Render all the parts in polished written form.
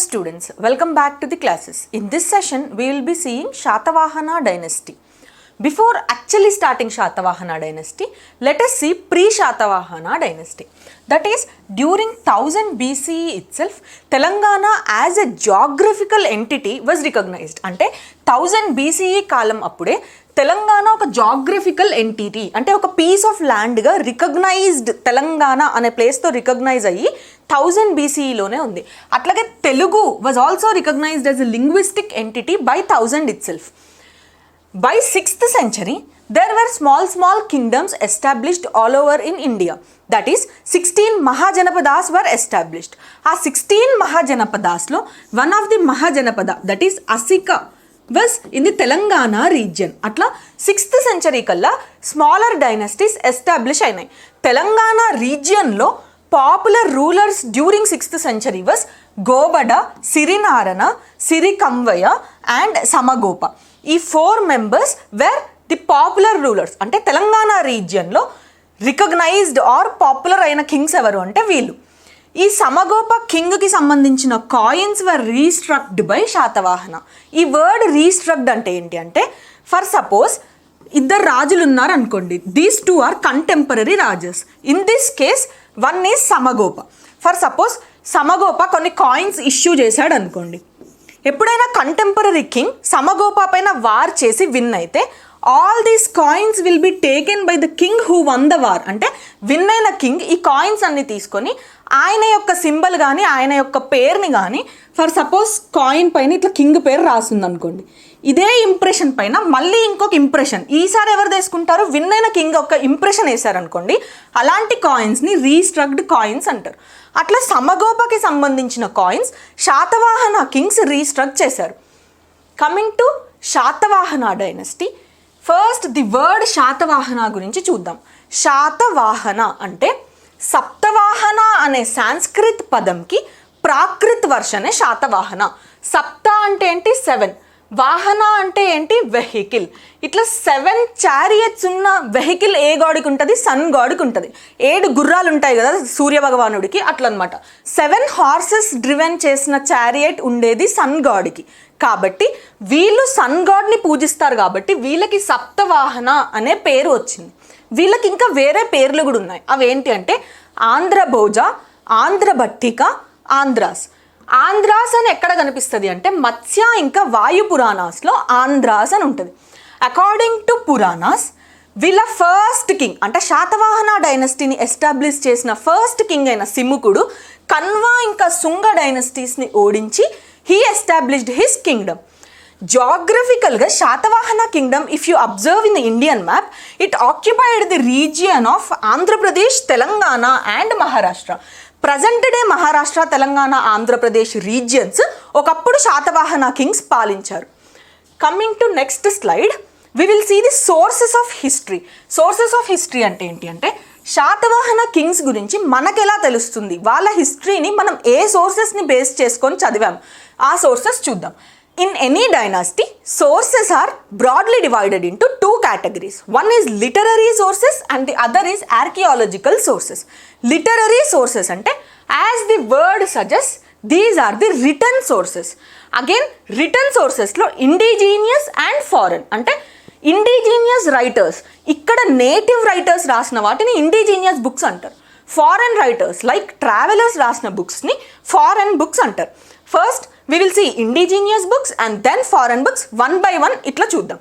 students, welcome back to the classes. In this session, we will be seeing Satavahana Dynasty. Before actually starting Satavahana Dynasty, let us see pre-Satavahana Dynasty. That is, during 1000 BCE itself, Telangana as a geographical entity was recognized. Ante 1000 BCE kalam appude Telangana ఒక geographical entity అంటే ఒక piece of ల్యాండ్గా recognised Telangana అనే ప్లేస్తో recognise అయ్యి 1000 BCEలోనే ఉంది. అట్లాగే Telugu was also recognised as a linguistic entity by 1000 itself. By 6th century there were small kingdoms established all over in India. That is 16 Mahajanapadas were established. ఆ 16 Mahajanapadasలో one of the Mahajanapada, that is Asika, was in the Telangana region. అట్లా 6th century కల్లా smaller dynasties establish అయినాయి. తెలంగాణ రీజియన్లో popular rulers during 6th century was Gobada, Sirinarana, Sirikamvaya and Samagopa. ఈ 4 members were the popular rulers. అంటే తెలంగాణ రీజియన్లో recognized or popular అయిన kings ఎవరు అంటే వీళ్ళు. ఈ సమగోప కింగ్కి సంబంధించిన coins were restruck by Satavahana. ఈ వర్డ్ రీస్ట్రక్డ్ అంటే ఏంటి అంటే, ఫర్ సపోజ్ ఇద్దరు రాజులు ఉన్నారు అనుకోండి, these 2 are contemporary rulers. In this case one is Samagopa. For suppose Samagopa కొన్ని కాయిన్స్ ఇష్యూ చేశాడు అనుకోండి. ఎప్పుడైనా కంటెంపరీ కింగ్ సమగోప పైన వార్ చేసి విన్ అయితే all these coins will be taken by the king who one the war. అంటే విన్ అయిన king ఈ కాయిన్స్ అన్ని తీసుకొని ఆయన యొక్క సింబల్ కానీ ఆయన యొక్క పేరుని కానీ, ఫర్ సపోజ్ కాయిన్ పైన ఇట్లా కింగ్ పేరు రాస్తుంది అనుకోండి, ఇదే ఇంప్రెషన్ పైన మళ్ళీ ఇంకొక ఇంప్రెషన్ ఈసారి ఎవరు తీసుకుంటారు, విన్ అయిన కింగ్ ఒక ఇంప్రెషన్ వేశారనుకోండి, అలాంటి కాయిన్స్ని రీస్ట్రక్డ్ కాయిన్స్ అంటారు. అట్లా సమగోపకి సంబంధించిన కాయిన్స్ శాతవాహన కింగ్స్ రీస్ట్రక్ట్ చేశారు. Coming to Satavahana dynasty, first the word Satavahana గురించి చూద్దాం. శాతవాహన అంటే సప్తవాహన అనే సాంస్క్రిత్ పదంకి ప్రాకృత్ వర్షనే శాతవాహన. సప్త అంటే ఏంటి 7, వాహన అంటే ఏంటి వెహికల్. ఇట్లా 7 చారియట్స్ ఉన్న వెహికల్ ఏ గాడికి ఉంటుంది, సన్ గాడికి ఉంటుంది. 7 గుర్రాలు ఉంటాయి కదా సూర్య భగవానుడికి, అట్లా అనమాట. 7 హార్సెస్ డ్రివెన్ చేసిన చారియట్ ఉండేది సన్ గాడికి. కాబట్టి వీళ్ళు సన్ గాడ్ని పూజిస్తారు కాబట్టి వీళ్ళకి సప్తవాహన అనే పేరు వచ్చింది. వీళ్ళకి ఇంకా వేరే పేర్లు కూడా ఉన్నాయి. అవేంటి అంటే ఆంధ్రభోజ, ఆంధ్రభట్టిక, ఆంధ్రాస్. ఆంధ్రాస్ అని ఎక్కడ కనిపిస్తుంది అంటే మత్స్య ఇంకా వాయు పురాణాస్లో ఆంధ్రాస్ అని ఉంటుంది. అకార్డింగ్ టు పురాణాస్ వీళ్ళ ఫస్ట్ కింగ్ అంటే శాతవాహన డైనస్టీని ఎస్టాబ్లిష్ చేసిన ఫస్ట్ కింగ్ అయిన సిముకుడు కన్వా ఇంకా శుంగ డైనస్టీస్ని ఓడించి he established his kingdom. Geographically, Satavahana kingdom, if you observe in the Indian map, it occupied the region of Andhra Pradesh, Telangana and Maharashtra. Present day Maharashtra, Telangana, Andhra Pradesh regions okappudu Satavahana kings palincharu. Coming to next slide, we will see the sources of history. Sources of history ante enti ante Satavahana Kings గురించి మనకెలా తెలుస్తుంది, వాళ్ళ హిస్టరీని మనం ఏ సోర్సెస్ని base చేసుకొని చదివాం, ఆ sources చూద్దాం. In any dynasty sources are broadly divided into 2 categories. One is literary sources and the other is archaeological sources. Literary sources అంటే as the word suggests, these are the written sources. Again written sourcesలో indigenous and foreign. అంటే indigenous writers, ఇక్కడ native writers రాసిన వాటిని indigenous books అంటారు. Foreign writers like travellers రాసిన బుక్స్ని foreign books అంటారు. First we will see indigenous books and then foreign books, 1 by 1 ఇట్లా చూద్దాం.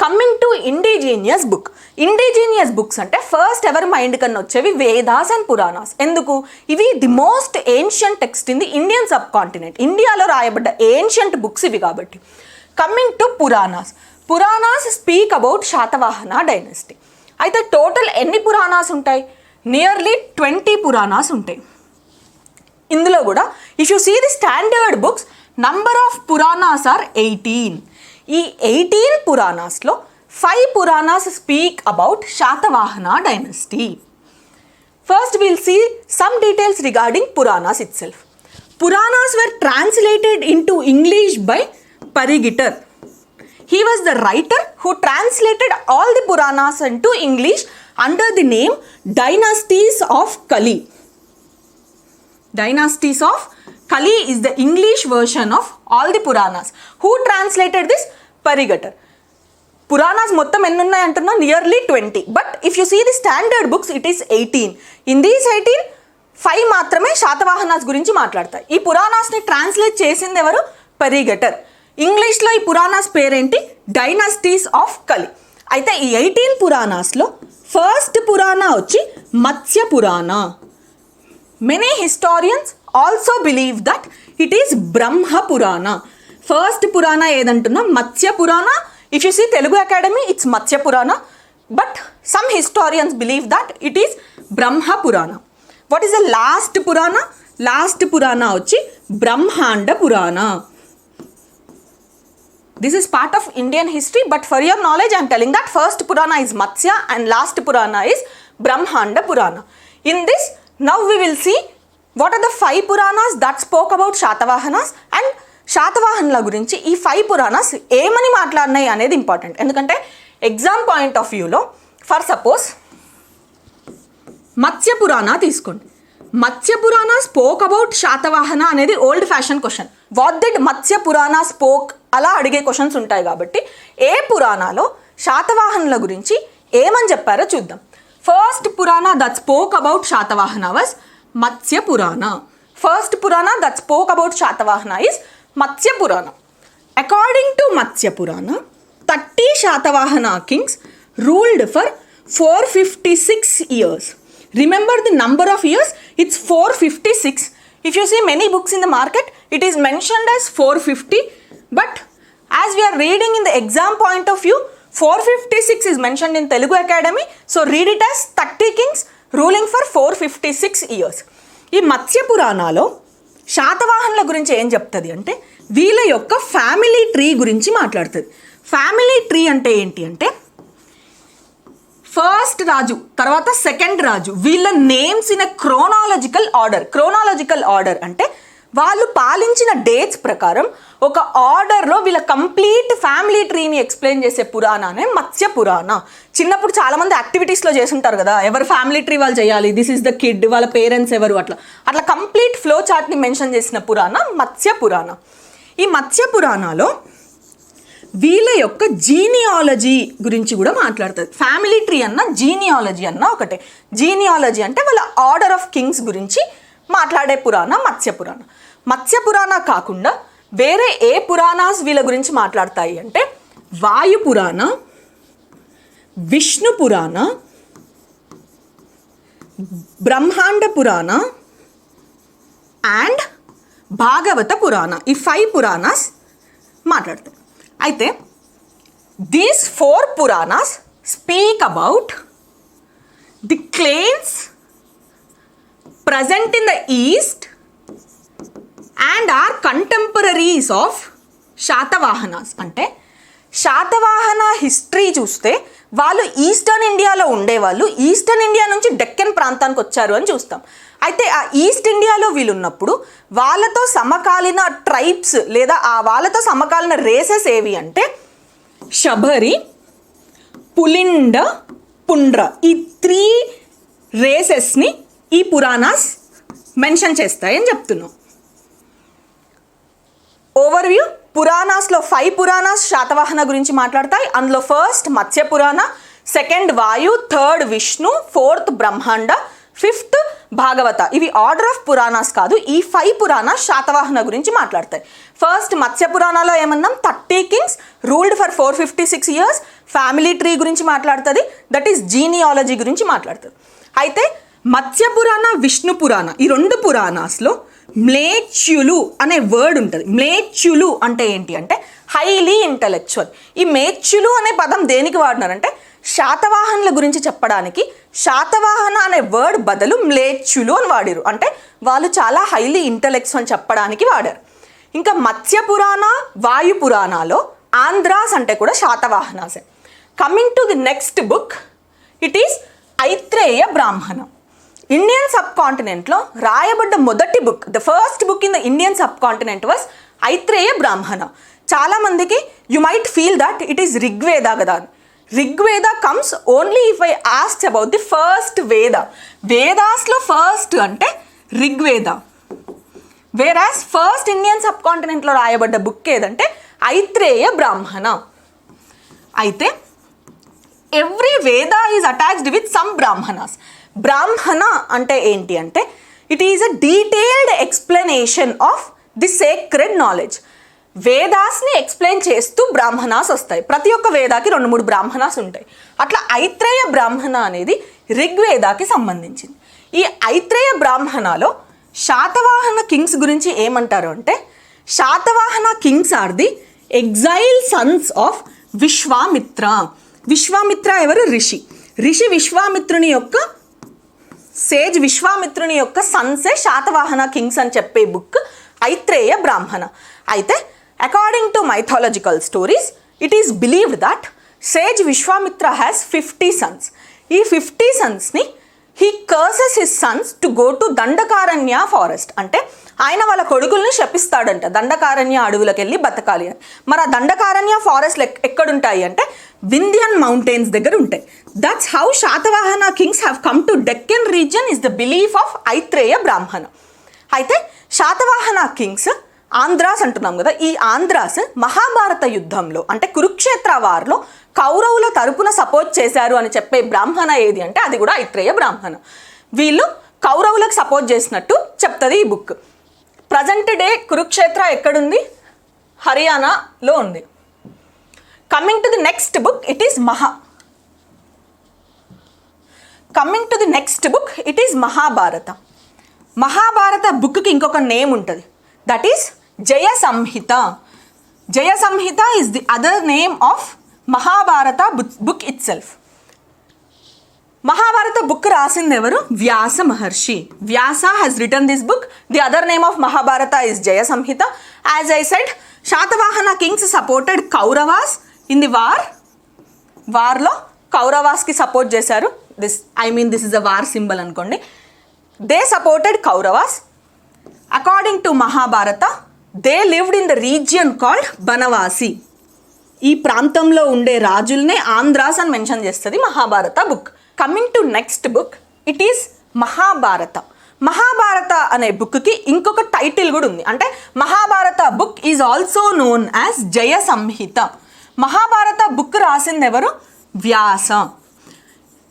Coming to indigenous book. Indigenous books అంటే ఫస్ట్ ఎవరి మైండ్ కన్నా వచ్చేవి వేదాస్ అండ్ పురాణాస్. ఎందుకు? ఇవి the most ancient text in the Indian subcontinent. ఇండియాలో రాయబడ్డ ఏన్షియంట్ బుక్స్ ఇవి కాబట్టి. Coming to Puranas. Puranas speak about Satavahana dynasty. అయితే టోటల్ ఎన్ని పురాణాస్ ఉంటాయి? నియర్లీ 20 పురాణాస్ ఉంటాయి. ఇందులో కూడా if you see the standard books, number of Puranas are 18. ఈ 18 పురాణాస్లో 5 Puranas speak about Satavahana dynasty. First will see some details regarding Puranas itself. Puranas were translated into English by Pargiter. He was the writer who translated all the Puranas into English under the name Dynasties of Kali. Dynasties of Kali is the English version of all the Puranas. Who translated this? Parigatar. Puranas మొత్తం ఎన్ని ఉన్నాయి అంటున్నా, nearly 20. But if you see the standard books it is 18. In these 18 5 మాత్రమే శాతవాహనాస్ గురించి మాట్లాడతాయి. ఈ పురాణాస్ని translate చేసింది ఎవరు? పరిగటర్. ఇంగ్లీష్లో ఈ పురాణాస్ పేరేంటి? డైనాసిటీస్ ఆఫ్ కలి. అయితే ఈ 18 పురాణాస్లో ఫస్ట్ పురాణ వచ్చి Matsya Purana. Many historians also believe that it is Brahma Purana. First Purana ఏదంటున్నా Matsya Purana. If you see Telugu Academy it's Matsya Purana, but some historians believe that it is Brahma Purana. What is the last Purana? Last Purana వచ్చి బ్రహ్మాండ పురాణ. This is part of Indian history, but for your knowledge I am telling that first Purana is Matsya and last Purana is Brahmanda Purana. In this, now we will see what are the 5 Puranas that spoke about Shatavahanas and Shatavahanla gurinchi ee 5 Puranas ఏమని మాట్లాడినాయి అనేది important. ఎందుకంటే exam point of వ్యూలో for suppose మత్స్య పురాణ తీసుకోండి. మత్స్య పురాణ spoke about Satavahana అనేది old fashion question. What did మత్స్య పురాణ స్పోక్ అలా అడిగే క్వశ్చన్స్ ఉంటాయి. కాబట్టి ఏ పురాణాలో శాతవాహనుల గురించి ఏమని చెప్పారో చూద్దాం. ఫస్ట్ పురాణ that spoke about Satavahana was మత్స్య పురాణ. ఫస్ట్ పురాణ that spoke about Satavahana is మత్స్య పురాణ. అకార్డింగ్ టు మత్స్య పురాణ 30 Satavahana Kings ruled for 456 years. Remember the number of years? It's 456. If you see many books in the market, it is mentioned as 450. But as we are reading in the exam point of view, 456 is mentioned in Telugu Academy. So read it as 30 kings ruling for 456 years. ఈ మత్స్య పురాణాలో శాతవాహనుల గురించి ఏం చెప్తుంది అంటే వీళ్ళ యొక్క family tree గురించి మాట్లాడుతుంది. ఫ్యామిలీ ట్రీ అంటే ఏంటి అంటే ఫస్ట్ రాజు, తర్వాత సెకండ్ రాజు, వీళ్ళ names in chronological order. Chronological order అంటే వాళ్ళు పాలించిన డేట్స్ ప్రకారం ఒక ఆర్డర్లో వీళ్ళ కంప్లీట్ ఫ్యామిలీ ట్రీని ఎక్స్ప్లెయిన్ చేసే పురాణానే మత్స్య పురాణ. చిన్నప్పుడు చాలామంది యాక్టివిటీస్లో చేస్తుంటారు కదా, ఎవరు ఫ్యామిలీ ట్రీ వాళ్ళు చేయాలి, దిస్ ఈస్ ద కిడ్, వాళ్ళ పేరెంట్స్ ఎవరు, అట్లా కంప్లీట్ ఫ్లో చార్ట్ని మెన్షన్ చేసిన పురాణ మత్స్య పురాణ. ఈ మత్స్య పురాణాలో వీళ్ళ యొక్క జీనియాలజీ గురించి కూడా మాట్లాడుతుంది. ఫ్యామిలీ ట్రీ అన్న జీనియాలజీ అన్న ఒకటే. జీనియాలజీ అంటే వాళ్ళ ఆర్డర్ ఆఫ్ కింగ్స్ గురించి మాట్లాడే పురాణ మత్స్య పురాణ. మత్స్య పురాణ కాకుండా వేరే ఏ పురాణాస్ వీళ్ళ గురించి మాట్లాడతాయి అంటే వాయు పురాణ, విష్ణు పురాణ, బ్రహ్మాండ పురాణ అండ్ భాగవత పురాణ. ఈ 5 పురాణాస్ మాట్లాడతాయి. అయితే these 4 Puranas speak about the claims present in the east and are contemporaries of Satavahanas. అంటే శాతవాహన హిస్టరీ చూస్తే వాళ్ళు ఈస్టర్న్ ఇండియాలో ఉండేవాళ్ళు, ఈస్టర్న్ ఇండియా నుంచి డెక్కన్ ప్రాంతానికి వచ్చారు అని చూస్తాం. అయితే ఆ ఈస్ట్ ఇండియాలో వీళ్ళు ఉన్నప్పుడు వాళ్ళతో సమకాలీన ట్రైబ్స్ లేదా వాళ్ళతో సమకాలీన రేసెస్ ఏవి అంటే శబరి, పులిండ, పుండ్ర. ఈ 3 రేసెస్ని ఈ పురాణాస్ మెన్షన్ చేస్తాయని చెప్తున్నాం. ఓవర్వ్యూ, పురాణాస్లో 5 పురాణాస్ శాతవాహన గురించి మాట్లాడతాయి. అందులో ఫస్ట్ మత్స్య పురాణ, సెకండ్ వాయు, థర్డ్ విష్ణు, ఫోర్త్ బ్రహ్మాండ, ఫిఫ్త్ భాగవత. ఇవి ఆర్డర్ ఆఫ్ పురాణాస్ కాదు. ఈ 5 పురాణాస్ శాతవాహన గురించి మాట్లాడతాయి. ఫస్ట్ మత్స్య పురాణాలో ఏమన్నాం, 30 Kings ruled for 456 years. Family tree గురించి మాట్లాడుతుంది, దట్ ఈస్ జీనియాలజీ గురించి మాట్లాడుతుంది. అయితే మత్స్య పురాణ, విష్ణు పురాణ ఈ 2 పురాణాస్లో మ్లేచ్యులు అనే వర్డ్ ఉంటుంది. మ్లేచ్యులు అంటే ఏంటి అంటే హైలీ ఇంటలెక్చువల్. ఈ మేచ్యులు అనే పదం దేనికి వాడినారంటే శాతవాహనుల గురించి చెప్పడానికి శాతవాహన అనే వర్డ్ బదులు మ్లేచ్యులు అని వాడారు. అంటే వాళ్ళు చాలా హైలీ ఇంటలెక్చువల్ అని చెప్పడానికి వాడారు. ఇంకా మత్స్య పురాణ, వాయు పురాణాలో ఆంధ్రాస్ అంటే కూడా శాతవాహనాసే. Coming to the next book, it is Aitareya Brahmanam. Indian సబ్ కాంటినెంట్లో రాయబడ్డ మొదటి book, the first book in the Indian subcontinent was Aitareya Brahmana. చాలామందికి you might feel that it is Rigveda కదా. Rigveda comes only if I ask about the first Veda. వేదాస్లో first అంటే Rigveda. Vedas first Indian సబ్ కాంటినెంట్లో రాయబడ్డ బుక్ ఏదంటే ఐత్రేయ బ్రాహ్మణ. అయితే every Veda is attached with some Brahmanas. Brahmana అంటే ఏంటి అంటే it is a detailed explanation of the sacred knowledge. వేదాస్ని ఎక్స్ప్లెయిన్ చేస్తూ బ్రాహ్మణాస్ వస్తాయి. ప్రతి ఒక్క వేదాకి 2-3 బ్రాహ్మణాస్ ఉంటాయి. అట్లా ఐత్రేయ బ్రాహ్మణ అనేది ఋగ్వేదాకి సంబంధించింది. ఈ ఐత్రేయ బ్రాహ్మణలో శాతవాహన కింగ్స్ గురించి ఏమంటారు అంటే Satavahana kings are the exile sons of Vishwamitra. Vishwamitra ఎవరు? ఋషి విశ్వామిత్రుని యొక్క సేజ్ విశ్వామిత్రుని యొక్క సన్సే శాతవాహన కింగ్స్ అని చెప్పే బుక్ ఐత్రేయ బ్రాహ్మణ. అయితే according to mythological stories it is believed that sage Vishwamitra has 50 sons. ఈ 50 sonsని he curses his sons to go to Dandakaranya forest. అంటే ఆయన వాళ్ళ కొడుకుల్ని శపిస్తాడంట, దండకారణ్య అడవులకు వెళ్ళి బతకాలి అని. మరి ఆ దండకారణ్య ఫారెస్ట్లు ఎక్కడుంటాయి అంటే వింధ్యన్ మౌంటైన్స్ దగ్గర ఉంటాయి. That's how Satavahana kings have come to Deccan region is the belief of Aitareya Brahmana. అయితే శాతవాహన కింగ్స్ ఆంధ్రాస్ అంటున్నాం కదా, ఈ ఆంధ్రాస్ మహాభారత యుద్ధంలో అంటే కురుక్షేత్ర వార్లో కౌరవుల తరపున సపోర్ట్ చేశారు అని చెప్పే బ్రాహ్మణ ఏది అంటే అది కూడా ఐత్రేయ బ్రాహ్మణ. వీళ్ళు కౌరవులకు సపోర్ట్ చేసినట్టు చెప్తుంది ఈ బుక్. ప్రజెంట్ డే కురుక్షేత్ర ఎక్కడుంది? హర్యానాలో ఉంది. Coming to the next book it is Mahabharata. Mahabharata బుక్కి ఇంకొక నేమ్ ఉంటుంది, that is Jaya Samhita. Jaya Samhita is the other name of Mahabharata book itself. Mahabharata book రాసింది ఎవరు? Vyasa Maharshi. Vyasa has written this book. The other name of Mahabharata is Jaya Samhita. As I said Satavahana kings supported Kauravas in the వార్లో కౌరవాస్కి సపోర్ట్ చేశారు. This is a war symbol అనుకోండి. They supported Kauravas. According to Mahabharata they lived in the region called Banavasi. ఈ ప్రాంతంలో ఉండే రాజుల్నే ఆంధ్రాస్ అని మెన్షన్ చేస్తుంది Mahabharata book. Coming to next book it is Mahabharata. Mahabharata అనే బుక్కి ఇంకొక టైటిల్ కూడా ఉంది, అంటే Mahabharata book is also known as Jaya Samhita. Mahabharata book రాసింది ఎవరు? వ్యాస.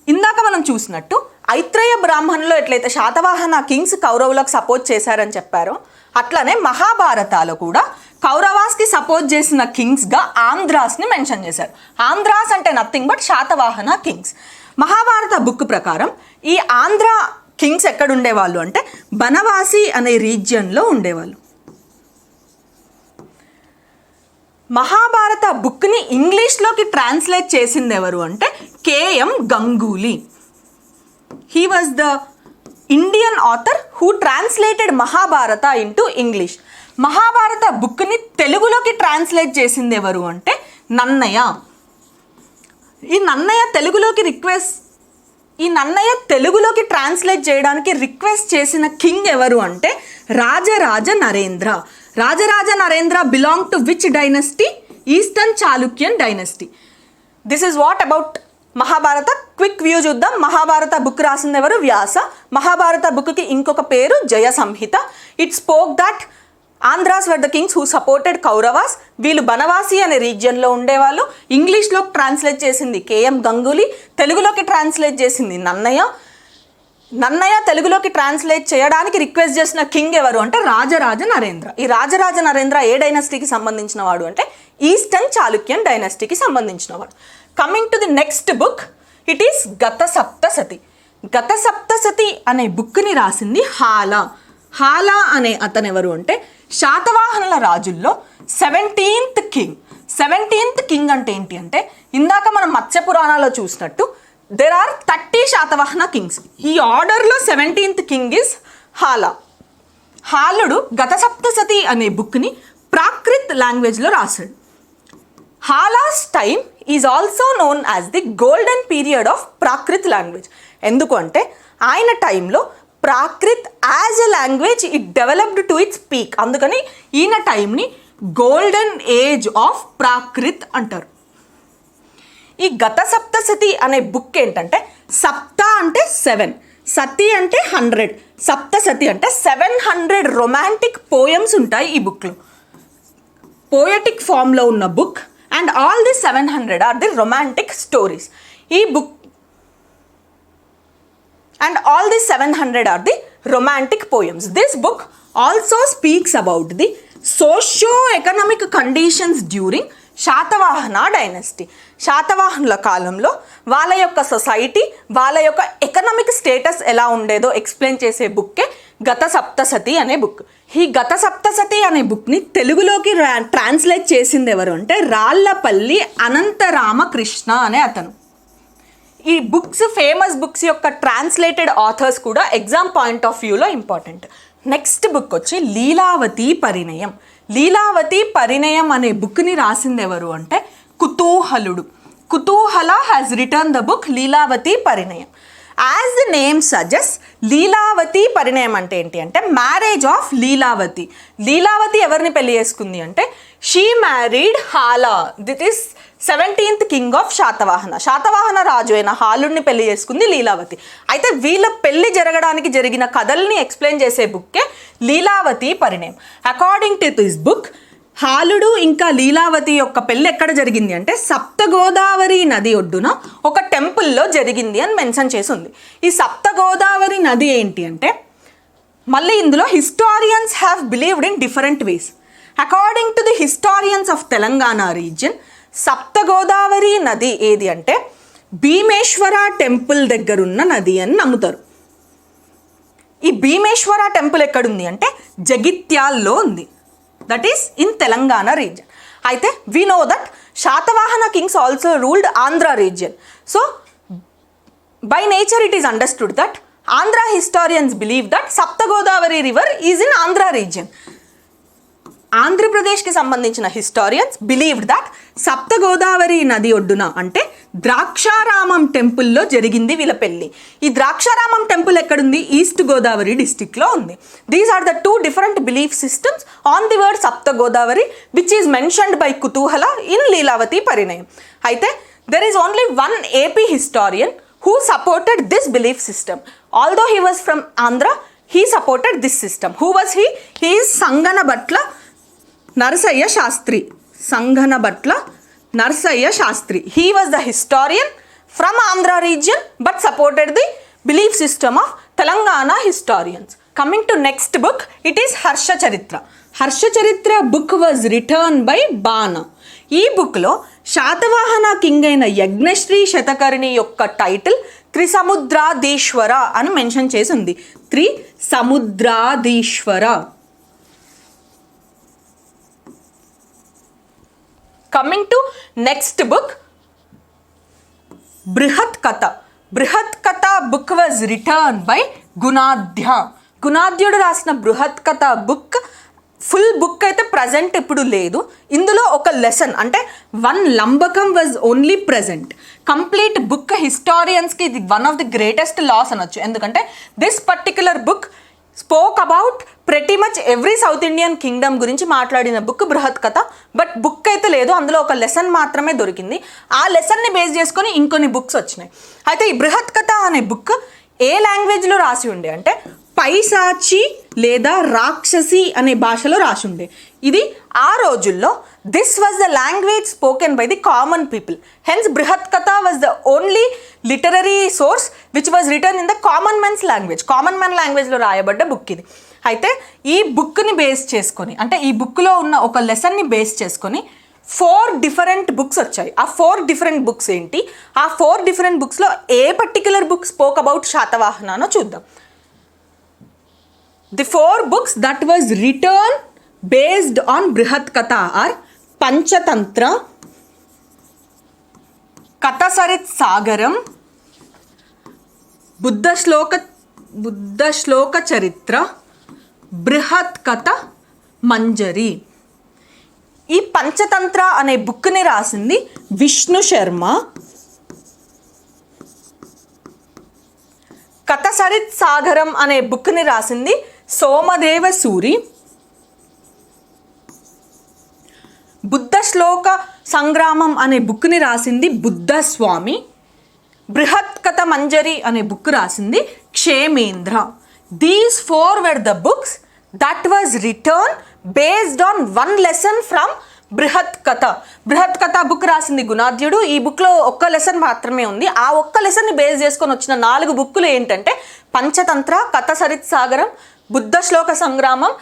ఇందాక మనం చూసినట్టు ఐత్రేయ బ్రాహ్మణులో ఎట్లయితే శాతవాహన కింగ్స్ కౌరవులకు సపోర్ట్ చేశారని చెప్పారో అట్లనే మహాభారతాలో కూడా కౌరవాస్కి సపోర్ట్ చేసిన కింగ్స్గా ఆంధ్రాస్ని మెన్షన్ చేశారు. ఆంధ్రాస్ అంటే nothing but Satavahana Kings. Mahabharata book ప్రకారం ఈ ఆంధ్ర కింగ్స్ ఎక్కడ ఉండేవాళ్ళు అంటే బనవాసి అనే రీజియన్లో ఉండేవాళ్ళు. మహాభారత బుక్ని ఇంగ్లీష్లోకి ట్రాన్స్లేట్ చేసింది ఎవరు అంటే K M Ganguly. He was the Indian author who translated Mahabharata into English. Mahabharata బుక్ని తెలుగులోకి ట్రాన్స్లేట్ చేసింది ఎవరు అంటే నన్నయ్య. ఈ నన్నయ్య తెలుగులోకి ట్రాన్స్లేట్ చేయడానికి రిక్వెస్ట్ చేసిన కింగ్ ఎవరు అంటే Rajaraja Narendra. Rajaraja Narendra belong to which dynasty? Eastern Chalukyan dynasty. This is what about Mahabharata. Quick view చూద్దాం. మహాభారత బుక్ రాసింది ఎవరు? వ్యాస. మహాభారత బుక్కి ఇంకొక పేరు Jaya Samhita. It spoke that Andhras were the kings who supported Kauravas. వీళ్ళు బనవాసి అనే రీజియన్లో ఉండేవాళ్ళు. ఇంగ్లీష్లో ట్రాన్స్లేట్ చేసింది కేఎం గంగూలీ, తెలుగులోకి ట్రాన్స్లేట్ చేసింది నన్నయ్య తెలుగులోకి ట్రాన్స్లేట్ చేయడానికి రిక్వెస్ట్ చేసిన కింగ్ ఎవరు అంటే రాజరాజ నరేంద్ర. ఈ రాజరాజ నరేంద్ర ఏ డైనస్టీకి సంబంధించిన వాడు అంటే ఈస్టర్న్ చాళుక్యన్ డైనస్టీకి సంబంధించిన వాడు. Coming to the next book it is గత సప్తసతి. గత సప్తసతి అనే బుక్ని రాసింది హాలా అనే అతను ఎవరు అంటే శాతవాహనుల రాజుల్లో 17th కింగ్. 17th కింగ్ అంటే ఏంటి అంటే ఇందాక మనం మత్స్య పురాణాల్లో చూసినట్టు there are 30 శాతవాహన కింగ్స్. ఈ ఆర్డర్లో 17th కింగ్ ఇస్ హాలుడు గత సప్తసతి అనే బుక్ని ప్రాకృత్ లాంగ్వేజ్లో రాశాడు. Hala's time is also known as the golden period of Prakrit language. ఎందుకు అంటే ఆయన టైంలో Prakrit as a language it developed to its peak. అందుకని ఈయన టైంని గోల్డెన్ ఏజ్ ఆఫ్ ప్రాకృత్ అంటారు. ఈ గత సప్తసతి అనే బుక్ ఏంటంటే సప్త అంటే 7, సతి అంటే 100, సప్తసతి అంటే 700 రొమాంటిక్ పోయమ్స్ ఉంటాయి ఈ బుక్లో. పోయటిక్ ఫామ్లో ఉన్న book and all the 700 are the romantic stories. ఈ book and all the 700 are the romantic poems. This book also speaks about the socio-economic conditions during Satavahana dynasty. శాతవాహనుల కాలంలో వాళ్ళ యొక్క సొసైటీ, వాళ్ళ యొక్క ఎకనామిక్ స్టేటస్ ఎలా ఉండేదో ఎక్స్ప్లెయిన్ చేసే బుక్కే గత సప్తసతి అనే బుక్. ఈ గత సప్తసతి అనే బుక్ని తెలుగులోకి ట్రాన్స్లేట్ చేసింది ఎవరు అంటే రాళ్లపల్లి అనంతరామకృష్ణ అనే అతను. ఈ బుక్స్ ఫేమస్ బుక్స్ యొక్క ట్రాన్స్లేటెడ్ ఆథర్స్ కూడా ఎగ్జామ్ పాయింట్ ఆఫ్ వ్యూలో ఇంపార్టెంట్. నెక్స్ట్ బుక్ వచ్చి లీలావతి పరిణయం. లీలావతి పరిణయం అనే బుక్ని రాసింది ఎవరు అంటే కుతూహలుడు. Kutuhala has written the book Lilavati Parinayam. As the name suggest, Lilavati Parinayam అంటే ఏంటి అంటే మ్యారేజ్ ఆఫ్ లీలావతి. లీలావతి ఎవరిని పెళ్లి చేసుకుంది అంటే she married Hala. That is 17th king of Satavahana. Satavahana రాజు అయిన హాలుడిని పెళ్లి చేసుకుంది లీలావతి. అయితే వీళ్ళ పెళ్లి జరగడానికి జరిగిన కథల్ని ఎక్స్ప్లెయిన్ చేసే బుక్కే లీలావతి పరిణయం. అకార్డింగ్ టు దిస్ బుక్ హాలుడు ఇంకా లీలావతి యొక్క పెళ్ళి ఎక్కడ జరిగింది అంటే సప్త గోదావరి నది ఒడ్డున ఒక టెంపుల్లో జరిగింది అని మెన్షన్ చేసి ఉంది. ఈ సప్త గోదావరి నది ఏంటి అంటే మళ్ళీ ఇందులో historians have believed in different ways. According to the historians of Telangana region సప్త గోదావరి నది ఏది అంటే భీమేశ్వర టెంపుల్ దగ్గరున్న నది అని నమ్ముతారు. ఈ భీమేశ్వర టెంపుల్ ఎక్కడుంది అంటే జగిత్యాల్లో ఉంది. That is in Telangana region. అయితే we know that Satavahana kings also ruled Andhra region. So by nature it is understood that Andhra historians believe that Sapta Godavari river is in Andhra region. ఆంధ్రప్రదేశ్కి సంబంధించిన historians believed that Sapta Godavari నది ఒడ్డున అంటే ద్రాక్షారామం టెంపుల్లో జరిగింది వీళ్ళ పెళ్ళి. ఈ ద్రాక్షారామం టెంపుల్ ఎక్కడుంది? ఈస్ట్ గోదావరి డిస్టిక్లో ఉంది. These are the two different belief systems on the word Sapta Godavari which is mentioned by Kutuhala in Lilavati Parinayam. అయితే there is only one AP historian who supported this belief system. Although he was from Andhra, he supported this system. Who was he? He is Sanganabatla Narsaya Shastri. Sanganabatla Narsaya Shastri. He was the historian from Andhra region but supported the belief system of Telangana historians. Coming to next book, it is Harsha Charitra. Harsha Charitra book was written by Bana. ఈ బుక్లో Satavahana king అయిన యజ్ఞశ్రీ శతకర్ణి యొక్క title త్రిసముద్రాధీశ్వర అని mention చేసి ఉంది. Trisamudradhishwara. Coming to next book, Brihat Katha. Brihat Katha book was written by Gunadhya. గుణాద్యుడు రాసిన Brihat Katha book full book అయితే ప్రజెంట్ ఇప్పుడు లేదు. ఇందులో ఒక లెసన్ అంటే వన్ లంబకం was only present. Complete book హిస్టారియన్స్కి ఇది one of the greatest loss అనొచ్చు. ఎందుకంటే this particular book spoke about pretty much every South Indian kingdom గురించి మాట్లాడిన బుక్ బృహత్ కథ. బట్ బుక్ అయితే లేదు, అందులో ఒక లెసన్ మాత్రమే దొరికింది. ఆ లెసన్ని బేస్ చేసుకొని ఇంకొన్ని బుక్స్ వచ్చినాయి. అయితే ఈ బృహత్ కథ అనే బుక్ ఏ లాంగ్వేజ్లో రాసి ఉండే అంటే పైశాచి లేదా రాక్షసి అనే భాషలో రాసి ఉండే. ఇది ఆ రోజుల్లో this was the language spoken by the common people. Hence Brihat Katha was the only literary source which was written in the common men's language. Common men లాంగ్వేజ్లో రాయబడ్డ బుక్ ఇది. అయితే ఈ బుక్ని బేస్ చేసుకొని అంటే ఈ బుక్లో ఉన్న ఒక లెసన్ని బేస్ చేసుకొని 4 డిఫరెంట్ బుక్స్ వచ్చాయి. ఆ 4 డిఫరెంట్ బుక్స్ ఏంటి, ఆ 4 డిఫరెంట్ బుక్స్లో ఏ పర్టిక్యులర్ బుక్ స్పోక్ అబౌట్ శాతవాహనానో చూద్దాం. The 4 books that was written based on Brihat Katha are Panchatantra, Kathasarit Sagaram, Buddha Shloka Charitra, Brihat Katha Manjari. ఈ పంచతంత్ర అనే బుక్ని రాసింది విష్ణు శర్మ. కథసరిత్ సాగరం అనే బుక్ని రాసింది సోమదేవ సూరి. బుద్ధ శ్లోక సంగ్రామం అనే బుక్ని రాసింది బుద్ధస్వామి. బృహత్ కథ మంజరి అనే బుక్ రాసింది Kshemendra. These 4 were the books that was written based on one lesson from బృహత్ కథ బుక్ రాసింది గుణాద్యుడు. ఈ బుక్లో ఒక్క లెసన్ మాత్రమే ఉంది. ఆ ఒక్క లెసన్ని బేస్ చేసుకొని వచ్చిన 4 బుక్కులు ఏంటంటే పంచతంత్ర, కథ సరిత్ సాగరం, బుద్ధ శ్లోక సంగ్రామం,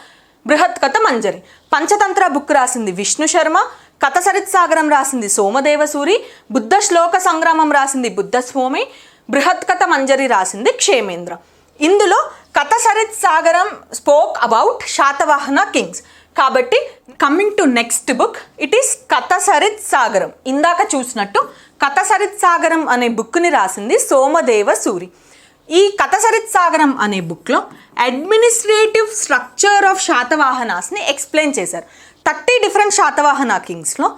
బృహత్ కథ మంజరి. పంచతంత్ర బుక్ రాసింది విష్ణు శర్మ, కథ సరిత్ సాగరం రాసింది సోమదేవసూరి, బుద్ధ శ్లోక సంగ్రామం రాసింది బుద్ధస్వామి, బృహత్ కథ మంజరి రాసింది క్షేమేంద్ర. ఇందులో కథ సరిత్ సాగరం స్పోక్ అబౌట్ శాతవాహన కింగ్స్. కాబట్టి coming to next book, it is కథ సరిత్ సాగరం. ఇందాక చూసినట్టు కథ సరిత్ సాగరం అనే బుక్ని రాసింది సోమదేవసూరి. ఈ కథ సరిత్ సాగరం అనే బుక్లో అడ్మినిస్ట్రేటివ్ స్ట్రక్చర్ ఆఫ్ శాతవాహనాస్ని ఎక్స్ప్లెయిన్ చేశారు. 30 డిఫరెంట్ శాతవాహన కింగ్స్లో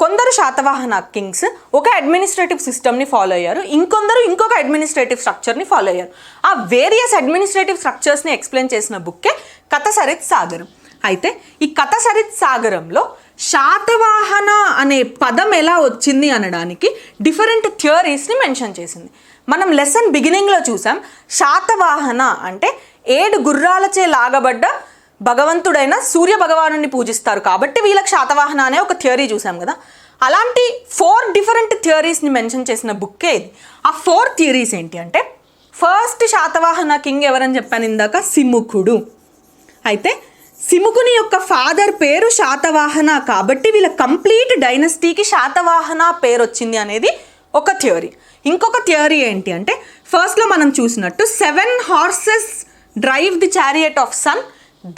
కొందరు శాతవాహన కింగ్స్ ఒక అడ్మినిస్ట్రేటివ్ సిస్టమ్ని ఫాలో అయ్యారు, ఇంకొందరు ఇంకొక అడ్మినిస్ట్రేటివ్ స్ట్రక్చర్ని ఫాలో అయ్యారు. ఆ వేరియస్ అడ్మినిస్ట్రేటివ్ స్ట్రక్చర్స్ని ఎక్స్ప్లెయిన్ చేసిన బుక్కే కథ సరిత్ సాగరం. అయితే ఈ కథ సరిత్ సాగరంలో శాతవాహన అనే పదం ఎలా వచ్చింది అనడానికి డిఫరెంట్ థియరీస్ని మెన్షన్ చేసింది. మనం లెసన్ బిగినింగ్లో చూసాం, శాతవాహన అంటే 7 గుర్రాలచే లాగబడ్డ భగవంతుడైన సూర్య భగవానుని పూజిస్తారు కాబట్టి వీళ్ళకి శాతవాహన అనే ఒక థియరీ చూసాం కదా. అలాంటి 4 డిఫరెంట్ థియరీస్ని మెన్షన్ చేసిన బుక్కే ఇది. ఆ 4 థియరీస్ ఏంటి అంటే, ఫస్ట్ శాతవాహన కింగ్ ఎవరని చెప్పాను ఇందాక, సిముఖుడు. అయితే సిముఖుని యొక్క ఫాదర్ పేరు శాతవాహన కాబట్టి వీళ్ళ కంప్లీట్ డైనస్టీకి శాతవాహన పేరు వచ్చింది అనేది ఒక థియరీ. ఇంకొక థియరీ ఏంటి అంటే, ఫస్ట్లో మనం చూసినట్టు 7 horses drive the chariot of sun,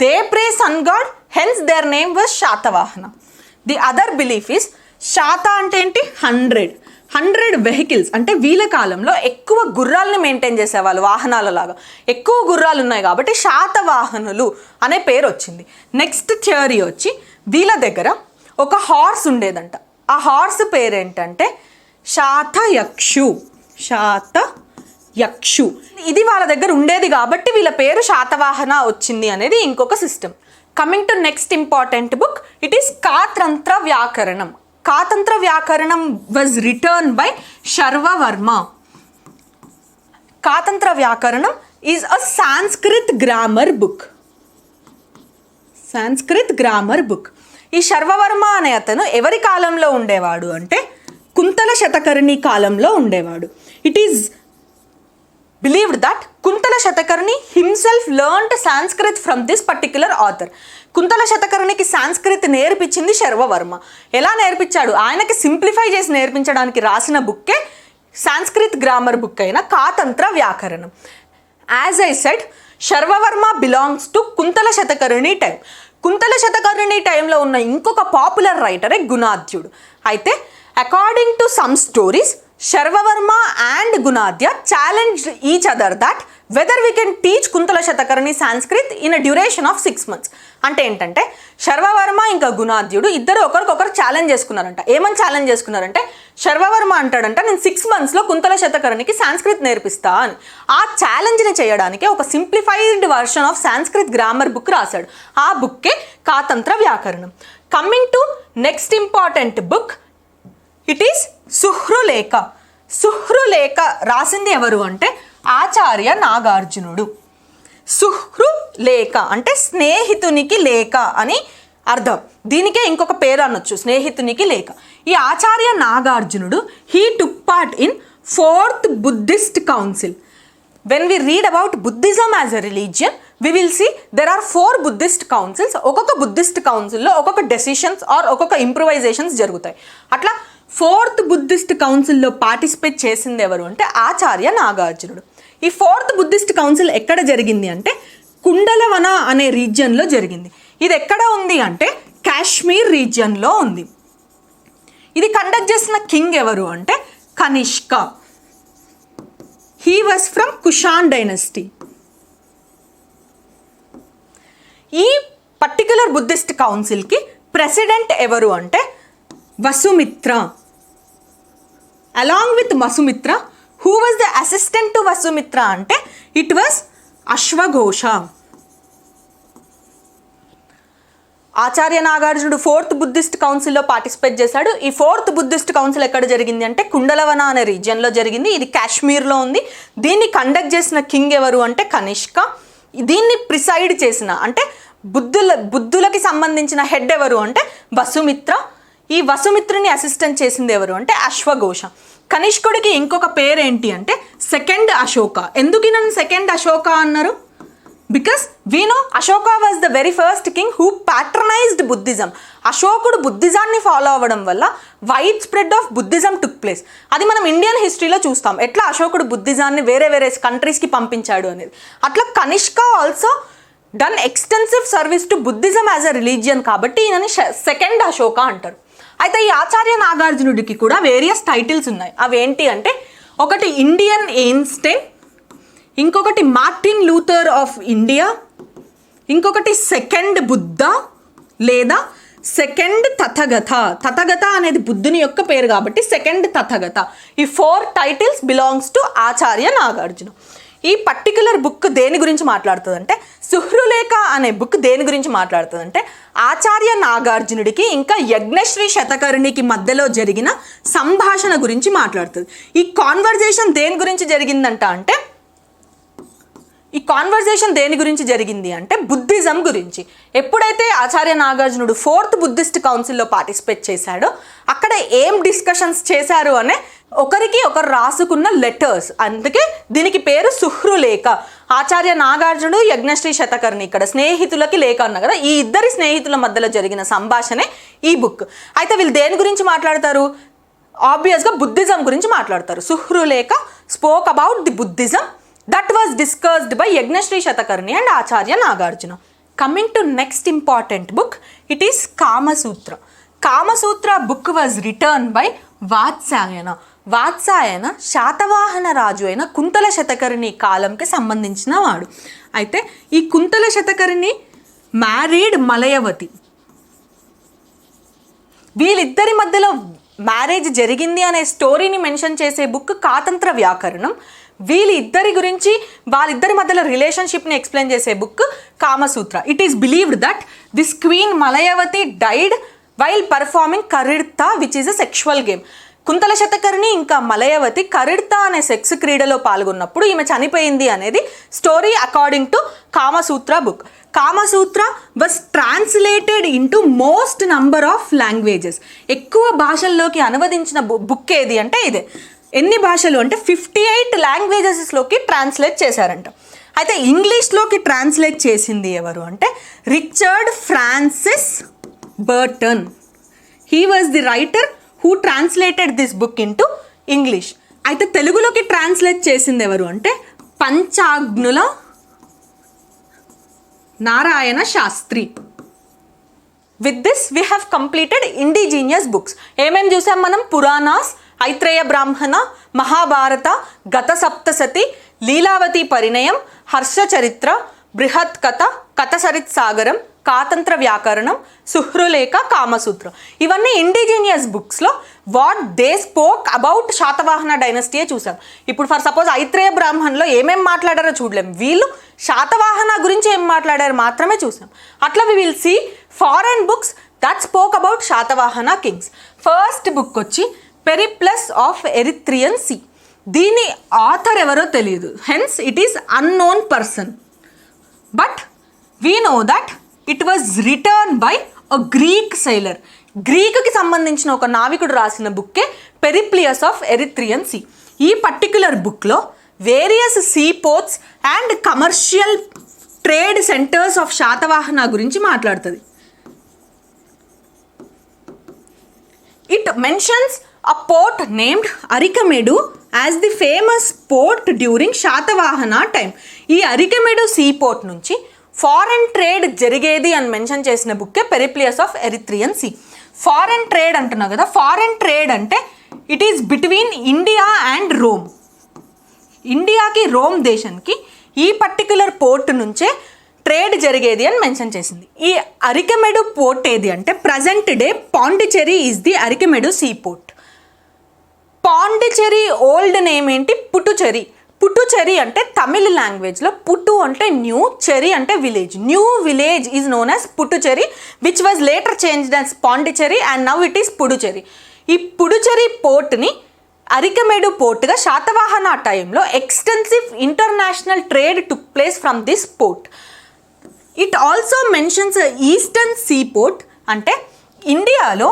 they pray sun god, hence their name was Satavahana. The other belief is Sata అంటే ఏంటి, 100 వెహికల్స్ అంటే వీళ్ళ కాలంలో ఎక్కువ గుర్రాలని మెయింటైన్ చేసేవాళ్ళు, వాహనాల లాగా ఎక్కువ గుర్రాలు ఉన్నాయి కాబట్టి శాతవాహనులు అనే పేరు వచ్చింది. నెక్స్ట్ థియరీ వచ్చి వీళ్ళ దగ్గర ఒక హార్స్ ఉండేదంట. ఆ హార్స్ పేరేంటంటే శాతయక్షు. ఇది వాళ్ళ దగ్గర ఉండేది కాబట్టి వీళ్ళ పేరు శాతవాహన వచ్చింది అనేది ఇంకొక system. Coming to next important book, it is Katantra Vyakaranam. Katantra Vyakaranam was written by Sharvavarma. Katantra Vyakaranam is a Sanskrit grammar book. ఈ శర్వవర్మ అనే అతను ఎవరి కాలంలో ఉండేవాడు అంటే కుంతల శతకర్ణి కాలంలో ఉండేవాడు. It is believed that Kuntala Satakarni himself learned Sanskrit from this particular author. Kuntala శతకర్ణికి సాంస్క్రిత్ నేర్పించింది శర్వవర్మ. ఎలా నేర్పించాడు? ఆయనకి సింప్లిఫై చేసి నేర్పించడానికి రాసిన బుక్కే సాంస్క్రిత్ గ్రామర్ బుక్ అయిన కాతంత్ర వ్యాకరణం. As I said, Sharvavarma belongs to Kuntala Satakarni time. Kuntala Satakarni టైంలో ఉన్న ఇంకొక పాపులర్ రైటరే గుణాద్యుడు. అయితే according to some stories, Sharvavarma and Gunadhya challenged each other that whether we can teach Kuntala Shatakarni Sanskrit in a duration of 6 months. అంటే ఏంటంటే శర్వవర్మ ఇంకా గుణాద్యుడు ఇద్దరు ఒకరికొకరు ఛాలెంజ్ చేసుకున్నారంట. ఏమని ఛాలెంజ్ చేసుకున్నారంటే, శర్వవర్మ అంటాడంట నేను 6 monthsలో కుంతల శతకర్ణికి సాంస్క్రిత్ నేర్పిస్తా అని. ఆ ఛాలెంజ్ని చేయడానికి ఒక simplified version of Sanskrit grammar book రాశాడు. ఆ బుక్కే Katantra Vyakaranam. Coming to next important book, it is Suhrulekha. Suhrulekha రాసింది ఎవరు అంటే ఆచార్య నాగార్జునుడు. సుహృలేఖ అంటే స్నేహితునికి లేఖ అని అర్థం. దీనికే ఇంకొక పేరు అనొచ్చు, స్నేహితునికి లేఖ. ఈ ఆచార్య నాగార్జునుడు he took part in 4th Buddhist council. When we read about Buddhism as a religion, we will see there are 4 Buddhist councils. ఒక్కొక్క బుద్ధిస్ట్ కౌన్సిల్లో ఒక్కొక్క డెసిషన్స్ ఆర్ ఒక్కొక్క ఇంప్రూవైజేషన్స్ జరుగుతాయి. అట్లా 4th బుద్ధిస్ట్ కౌన్సిల్లో పార్టిసిపేట్ చేసింది ఎవరు అంటే ఆచార్య నాగార్జునుడు. ఈ 4th బుద్ధిస్ట్ కౌన్సిల్ ఎక్కడ జరిగింది అంటే కుండలవన అనే రీజియన్లో జరిగింది. ఇది ఎక్కడ ఉంది అంటే కాశ్మీర్ రీజియన్లో ఉంది. ఇది కండక్ట్ చేసిన కింగ్ ఎవరు అంటే Kanishka. He was from Kushan dynasty. ఈ పర్టిక్యులర్ బుద్ధిస్ట్ కౌన్సిల్కి ప్రెసిడెంట్ ఎవరు అంటే Vasumitra. Along with Vasumitra, who was the assistant to Vasumitra అంటే ఇట్ వాజ్ అశ్వఘోష. ఆచార్య నాగార్జునుడు 4th బుద్ధిస్ట్ కౌన్సిల్లో పార్టిసిపేట్ చేశాడు. ఈ 4th బుద్ధిస్ట్ కౌన్సిల్ ఎక్కడ జరిగింది అంటే కుండలవన అనే రీజియన్లో జరిగింది. ఇది కాశ్మీర్లో ఉంది. దీన్ని కండక్ట్ చేసిన కింగ్ ఎవరు అంటే కనిష్క. దీన్ని ప్రిసైడ్ చేసిన అంటే బుద్ధులకి సంబంధించిన హెడ్ ఎవరు అంటే వసుమిత్ర. ఈ వసుమిత్రుని అసిస్టెంట్ చేసింది ఎవరు అంటే అశ్వఘోష. కనిష్కుడికి ఇంకొక పేరు ఏంటి అంటే సెకండ్ అశోక. ఎందుకు నన్ను సెకండ్ అశోక అన్నారు? Because we know Ashoka was the very first king who patronized Buddhism. అశోకుడు బుద్ధిజాన్ని ఫాలో అవ్వడం వల్ల widespread of Buddhism took place. అది మనం ఇండియన్ హిస్టరీలో చూస్తాం, ఎట్లా అశోకుడు బుద్ధిజాన్ని వేరే వేరే కంట్రీస్కి పంపించాడు అనేది. అట్లా Kanishka also done extensive service to Buddhism as a religion, కాబట్టి ఈయనని సెకండ్ అశోక అంటారు. అయితే ఈ ఆచార్య నాగార్జునుడికి కూడా వేరియస్ టైటిల్స్ ఉన్నాయి. అవేంటి అంటే ఒకటి ఇండియన్ ఎయిన్స్టైన్, ఇంకొకటి మార్టిన్ లూథర్ ఆఫ్ ఇండియా, ఇంకొకటి సెకండ్ బుద్ధ లేదా సెకండ్ తథగత. తథగత అనేది బుద్ధుని యొక్క పేరు కాబట్టి సెకండ్ తథగత. ఈ 4 titles belongs to Acharya Nagarjuna. ఈ పర్టికులర్ బుక్ దేని గురించి మాట్లాడుతుంది అంటే సుహృలేఖ అనే బుక్ దేని గురించి మాట్లాడుతుంది అంటే ఆచార్య నాగార్జునుడికి ఇంకా యజ్ఞశ్రీ శతకర్ణికి మధ్యలో జరిగిన సంభాషణ గురించి మాట్లాడుతుంది. ఈ కాన్వర్జేషన్ దేని గురించి జరిగిందంట అంటే బుద్ధిజం గురించి. ఎప్పుడైతే ఆచార్య నాగార్జునుడు 4th బుద్ధిస్ట్ కౌన్సిల్లో పార్టిసిపేట్ చేశాడో అక్కడ ఏం డిస్కషన్స్ చేశారు అనే ఒకరికి ఒకరు రాసుకున్న లెటర్స్, అందుకే దీనికి పేరు సుహృలేఖ. ఆచార్య నాగార్జునుడు యజ్ఞశ్రీ శతకర్ణి ఇక్కడ స్నేహితులకి లేఖ అన్న కదా, ఈ ఇద్దరి స్నేహితుల మధ్యలో జరిగిన సంభాషణే ఈ బుక్. అయితే వీళ్ళు దేని గురించి మాట్లాడతారు? ఆబ్వియస్గా బుద్ధిజం గురించి మాట్లాడతారు. Suhrulekha spoke about the Buddhism that was discussed by Yagnashri Shatakarni and Acharya Nagarjuna. Coming to next important book, it is Kama Sutra. Kama Sutra book was written by Vatsayana. Vatsayana Satavahana రాజు అయిన కుంతల శతకర్ణి కాలంకి సంబంధించిన వాడు. అయితే ఈ కుంతల శతకర్ణి మ్యారీడ్ మలయవతి. వీళ్ళిద్దరి మధ్యలో మ్యారేజ్ జరిగింది అనే స్టోరీని మెన్షన్ చేసే బుక్ కాతంత్ర వ్యాకరణం. వాళ్ళిద్దరి మధ్యలో రిలేషన్షిప్ని ఎక్స్ప్లెయిన్ చేసే book Kamasutra. It is believed that this queen Malayavati died while performing కరిడ్తా which is a sexual game. Kuntala Satakarni ఇంకా మలయవతి కరిడ్తా అనే సెక్స్ క్రీడలో పాల్గొన్నప్పుడు ఈమె చనిపోయింది అనేది story according to Kamasutra book. Kamasutra was translated into most number of languages. ఎక్కువ భాషల్లోకి అనువదించిన బుక్ ఏది అంటే ఇదే. ఎన్ని భాషలు అంటే 58 లాంగ్వేజెస్లోకి ట్రాన్స్లేట్ చేశారంట. అయితే ఇంగ్లీష్లోకి ట్రాన్స్లేట్ చేసింది ఎవరు అంటే Richard Francis Burton. He was the writer who translated this book into English. అయితే తెలుగులోకి ట్రాన్స్లేట్ చేసింది ఎవరు అంటే Panchagnula Narayana Sastry. With this we have completed indigenous books. ఏమేమి చూసాం మనం? పురాణాస్, ఐత్రేయ బ్రాహ్మణ, మహాభారత, గత సప్తసతి, లీలావతి పరిణయం, హర్ష చరిత్ర, బృహత్ కథ, కథసరిత్ సాగరం, కాతంత్ర వ్యాకరణం, సుహృలేఖ, కామసూత్ర. ఇవన్నీ ఇండిజీనియస్ బుక్స్లో what they spoke about Satavahana డైనస్టీయే చూసాం. ఇప్పుడు ఫర్ సపోజ్ ఐత్రేయ బ్రాహ్మణ్లో ఏమేం మాట్లాడారో చూడలేం, వీళ్ళు శాతవాహన గురించి ఏం మాట్లాడారో మాత్రమే చూసాం. అట్లా we will see foreign books that spoke about Satavahana kings. First book వచ్చి పెరిప్లస్ ఆఫ్ ఎరిత్రియన్ సీ. దీని ఆథర్ ఎవరో తెలియదు, hence it is unknown person. But we know that it was written by a Greek sailor. గ్రీక్కి సంబంధించిన ఒక నావికుడు రాసిన బుక్కే పెరిప్లియస్ ఆఫ్ ఎరిత్రియన్ సీ. ఈ పర్టిక్యులర్ బుక్లో various sea ports and commercial trade centres of Satavahana గురించి మాట్లాడుతుంది. It mentions a port named Arikamedu as the famous port during Satavahana time. ఈ అరికమెడు సీ పోర్ట్ నుంచి ఫారెన్ ట్రేడ్ జరిగేది అని మెన్షన్ చేసిన బుక్కే Periplus of Erythraean sea. Foreign trade అంటున్నా కదా, ఫారెన్ ట్రేడ్ అంటే it is between India and Rome. ఇండియాకి రోమ్ దేశానికి ఈ పర్టిక్యులర్ పోర్ట్ నుంచే ట్రేడ్ జరిగేది అని మెన్షన్ చేసింది. ఈ అరికమెడు పోర్ట్ ఏది అంటే present day Pondicherry is the Arikamedu sea port. Pondicherry old name ఏంటి? పుటుచెరి. పుటుచెరి అంటే తమిళ లాంగ్వేజ్లో పుటు అంటే న్యూ, చెరి అంటే village. New village is known as Putucherry which was later changed as Pondicherry and now it is Puducherry. ఈ పుడుచెరి పోర్ట్ని అరికమెడు పోర్ట్గా శాతవాహన టైంలో extensive international trade took place from this port. It also mentions eastern sea port, అంటే ఇండియాలో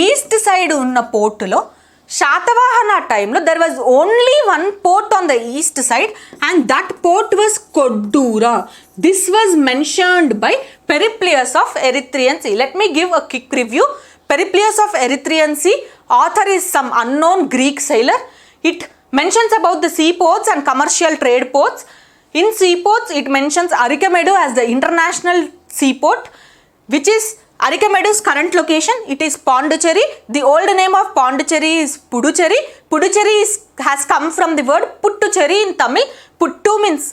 ఈస్ట్ సైడ్ ఉన్న పోర్టులో శాతవాహన టైంలో there was only one port on the east side and that port was Koddura. This was mentioned by పెరిప్లియస్ of Erythraean sea. Let me give a quick review. Periplus of Erythraean sea, author is some unknown Greek sailor. It mentions about the seaports and commercial trade ports. In seaports, it mentions Arikamedu as the international seaport, which is Arikamedu's current location. It is Pondicherry. The old name of Pondicherry is Puducherry. Puducherry has come from the word Puttucherry in Tamil. Puttu means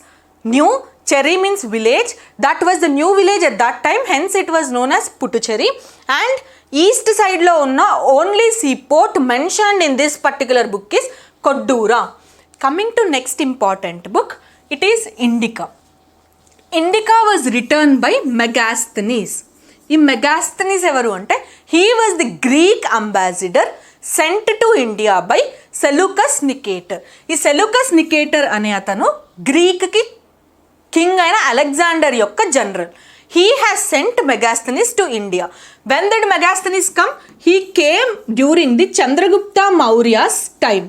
new, Cherry means village. That was the new village at that time, hence it was known as Puttucherry. And east సైడ్లో ఉన్న only sea port mentioned in this particular book is Koddura. Coming to next important book, it is Indica. Indica was written by Megasthenes. ఈ Megasthenes ఎవరు అంటే he was the Greek ambassador sent to India by Seleucus Nicator. ఈ Seleucus Nicator అనే అతను గ్రీక్కి king అయిన Alexander యొక్క general. He has sent Megasthenes to India. When did Megasthenes come? He came during the Chandragupta Maurya's time.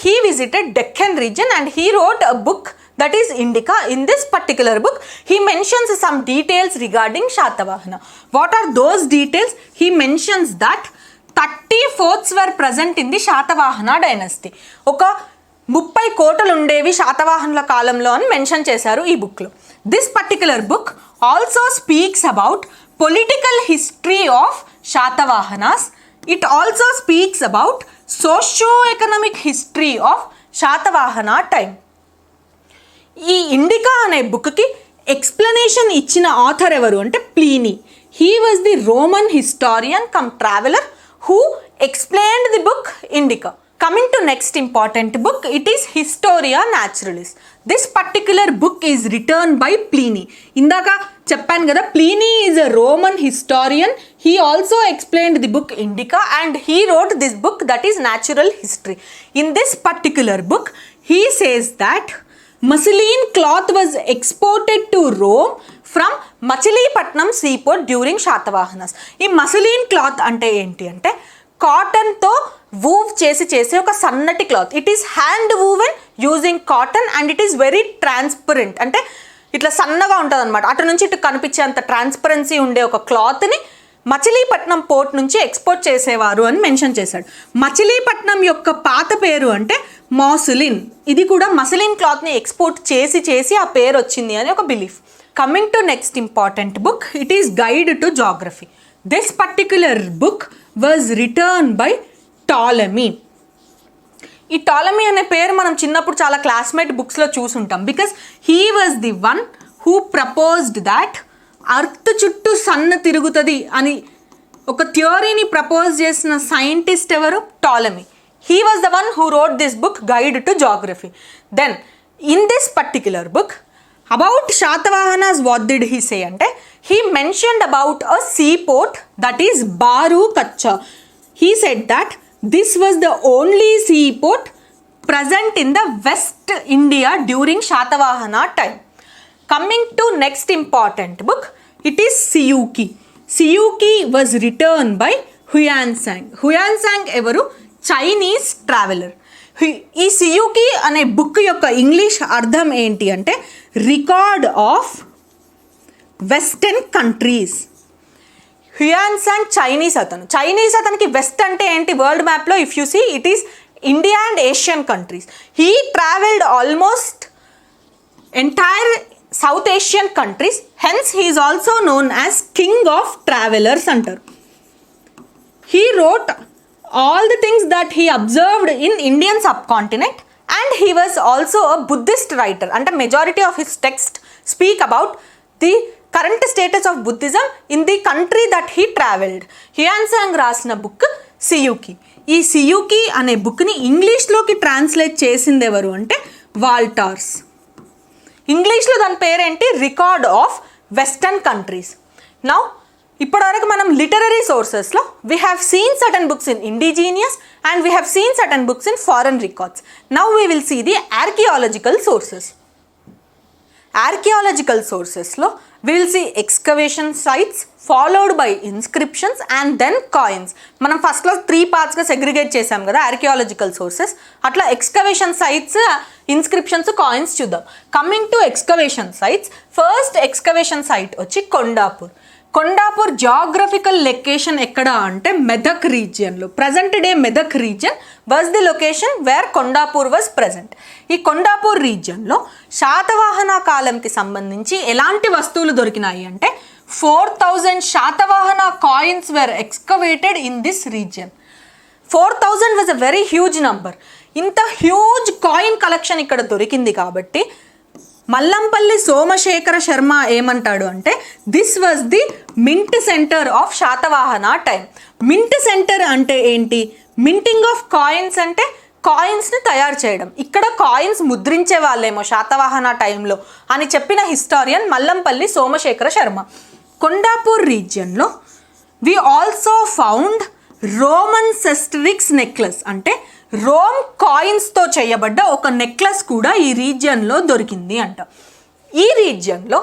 He visited Deccan region and he wrote a book that is Indica. In this particular book, he mentions some details regarding Shatavahana. What are those details? He mentions that 30 forts were present in the Shatavahana dynasty. Oka 30 కోటలు ఉండేవి శాతవాహనుల కాలంలో అని mention చేశారు ఈ బుక్లో. This particular book also speaks about political history of Satavahanas. It also speaks about socio economic history of Satavahana time. ఈ indica అనే బుక్కి ఎక్స్ప్లెనేషన్ ఇచ్చిన ఆథర్ ఎవరు అంటే Pliny. He was the Roman historian come traveller who explained the book indica. Coming to next important book, it is Historia Naturalis. This particular book is written by Pliny. Indaka చెప్పాను కదా, Pliny is a Roman historian. He also explained the book Indica and he wrote this book that is Natural History. In this particular book, he says that muslin cloth was exported to Rome from Machilipatnam seaport during Shatavahanas. ఈ muslin cloth అంటే ఏంటి అంటే కాటన్తో వూవ్ చేసి ఒక సన్నటి cloth. It is hand woven using cotton and it is very transparent, అంటే ఇట్లా సన్నగా ఉంటుంది అనమాట. అటు నుంచి ఇటు కనిపించేంత ట్రాన్స్పరెన్సీ ఉండే ఒక క్లాత్ని మచిలీపట్నం పోర్ట్ నుంచి ఎక్స్పోర్ట్ చేసేవారు అని మెన్షన్ చేశాడు. మచిలీపట్నం యొక్క పాత పేరు అంటే మాసులిన్. ఇది కూడా మసిలిన్ క్లాత్ని ఎక్స్పోర్ట్ చేసి ఆ పేరు వచ్చింది అని ఒక belief. Coming to next important book, it is guide to geography. This particular book was written by Ptolemy. ఈ టాలమీ అనే పేరు మనం చిన్నప్పుడు చాలా క్లాస్మేట్ బుక్స్లో చూసుంటాం. Because he was the one who proposed that earth చుట్టూ సన్ తిరుగుతుంది అని ఒక థియరీని ప్రపోజ్ చేసిన సైంటిస్ట్ ఎవరు? Ptolemy. He was the one who wrote this book guide to geography. Then in this particular book about Satavahanas what did he say అంటే he mentioned about a seaport that is Baru Kacha. He said that this was the only seaport present in the West India during Shatavahana time. Coming to next important book, it is Siyuki. Siyuki was written by Huyansang. Huyansang evaru Chinese traveler. ఈ సియూకి అనే book యొక్క English అర్థం ఏంటి అంటే record of western countries. Hiuen Tsang Chinese అతనికి west అంటే ఏంటి world మ్యాప్లో if you see it is India and Asian countries. He travelled almost entire south Asian countries, hence he is also known as king of travellers అంటారు. He wrote all the things that he observed in Indian subcontinent and he was also a Buddhist writer, and a majority of his text speak about the current status of Buddhism in the country that he travelled. Huyansang రాసిన book సియూకి. ఈ సియూకి అనే బుక్ని ఇంగ్లీష్లోకి translate చేసింది ఎవరు అంటే వాల్టార్స్. ఇంగ్లీష్లో దాని పేరేంటి record of western countries. Now ఇప్పటివరకు మనం లిటరరీ సోర్సెస్లో we have seen certain books in indigenous and we have seen certain books in foreign records. Now we will see the archaeological sources. Archaeological సోర్సెస్లో we will see excavation sites followed by inscriptions and then coins. మనం ఫస్ట్లో 3 పార్ట్స్గా segregate చేసాం కదా archaeological sources. అట్లా excavation sites, inscriptions, coins చూద్దాం. Coming to excavation sites, first excavation site వచ్చి Kondapur. Kondapur geographical location ఎక్కడ అంటే మెదక్ రీజియన్లో. Present day Medak region was the location where Kondapur was present. ఈ కొండాపూర్ రీజియన్లో శాతవాహన కాలంకి సంబంధించి ఎలాంటి వస్తువులు దొరికినాయి అంటే 4000 Satavahana coins were excavated in this region. 4000 was a very huge number. ఇంత హ్యూజ్ కాయిన్ కలెక్షన్ ఇక్కడ దొరికింది కాబట్టి మల్లంపల్లి సోమశేఖర శర్మ ఏమంటాడు అంటే this was the mint centre of Satavahana time. Mint centre అంటే ఏంటి? మింటింగ్ ఆఫ్ కాయిన్స్ అంటే కాయిన్స్ని తయారు చేయడం. ఇక్కడ కాయిన్స్ ముద్రించే వాళ్ళేమో శాతవాహన టైంలో అని చెప్పిన హిస్టారియన్ మల్లంపల్లి సోమశేఖర శర్మ. కొండాపూర్ రీజియన్లో we also found Roman sesterces necklace అంటే రోమ్ కాయిన్స్తో చేయబడ్డ ఒక నెక్లెస్ కూడా ఈ రీజియన్లో దొరికింది అంట. ఈ రీజియన్లో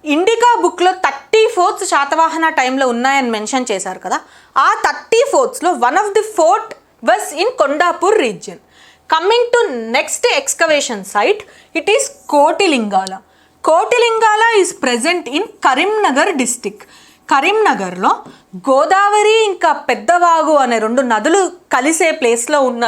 ఇండికా బుక్లో 30 ఫోర్ట్స్ శాతవాహన టైంలో ఉన్నాయని మెన్షన్ చేశారు కదా. ఆ 30 ఫోర్ట్స్లో one of the fort was in Kondapur region. Coming to next excavation site, it is Kotilingala. Kotilingala is present in Karimnagar district. కరీంనగర్లో గోదావరి ఇంకా పెద్దవాగు అనే 2 నదులు కలిసే ప్లేస్లో ఉన్న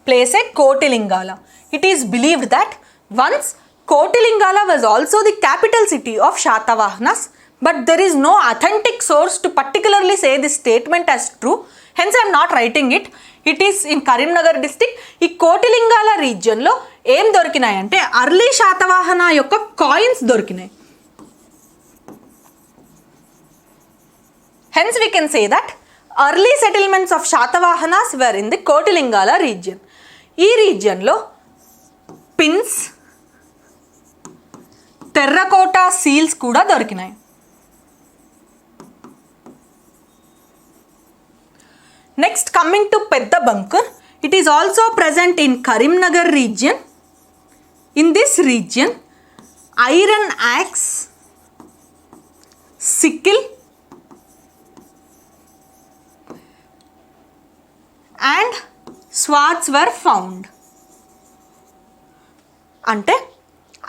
ప్లేసే Kotilingala. It is believed that once Kotilingala was also the capital city of Satavahanas, but there is no authentic source to particularly say this statement as true. Hence I'm not writing it. It is in Karimnagar district. ఈ కోటిలింగాల రీజియన్లో ఏం దొరికినాయి అంటే early Satavahana యొక్క coins దొరికినాయి. Hence we can say that early settlements of Shatavahanas were in the Kotilingala region. ఈ రీజియన్లో pins, terracotta seals కూడా దొరికినాయి. Next coming to Peddabankur, it is also present in Karimnagar region. In this region iron axes, sickle and swords were found. అంటే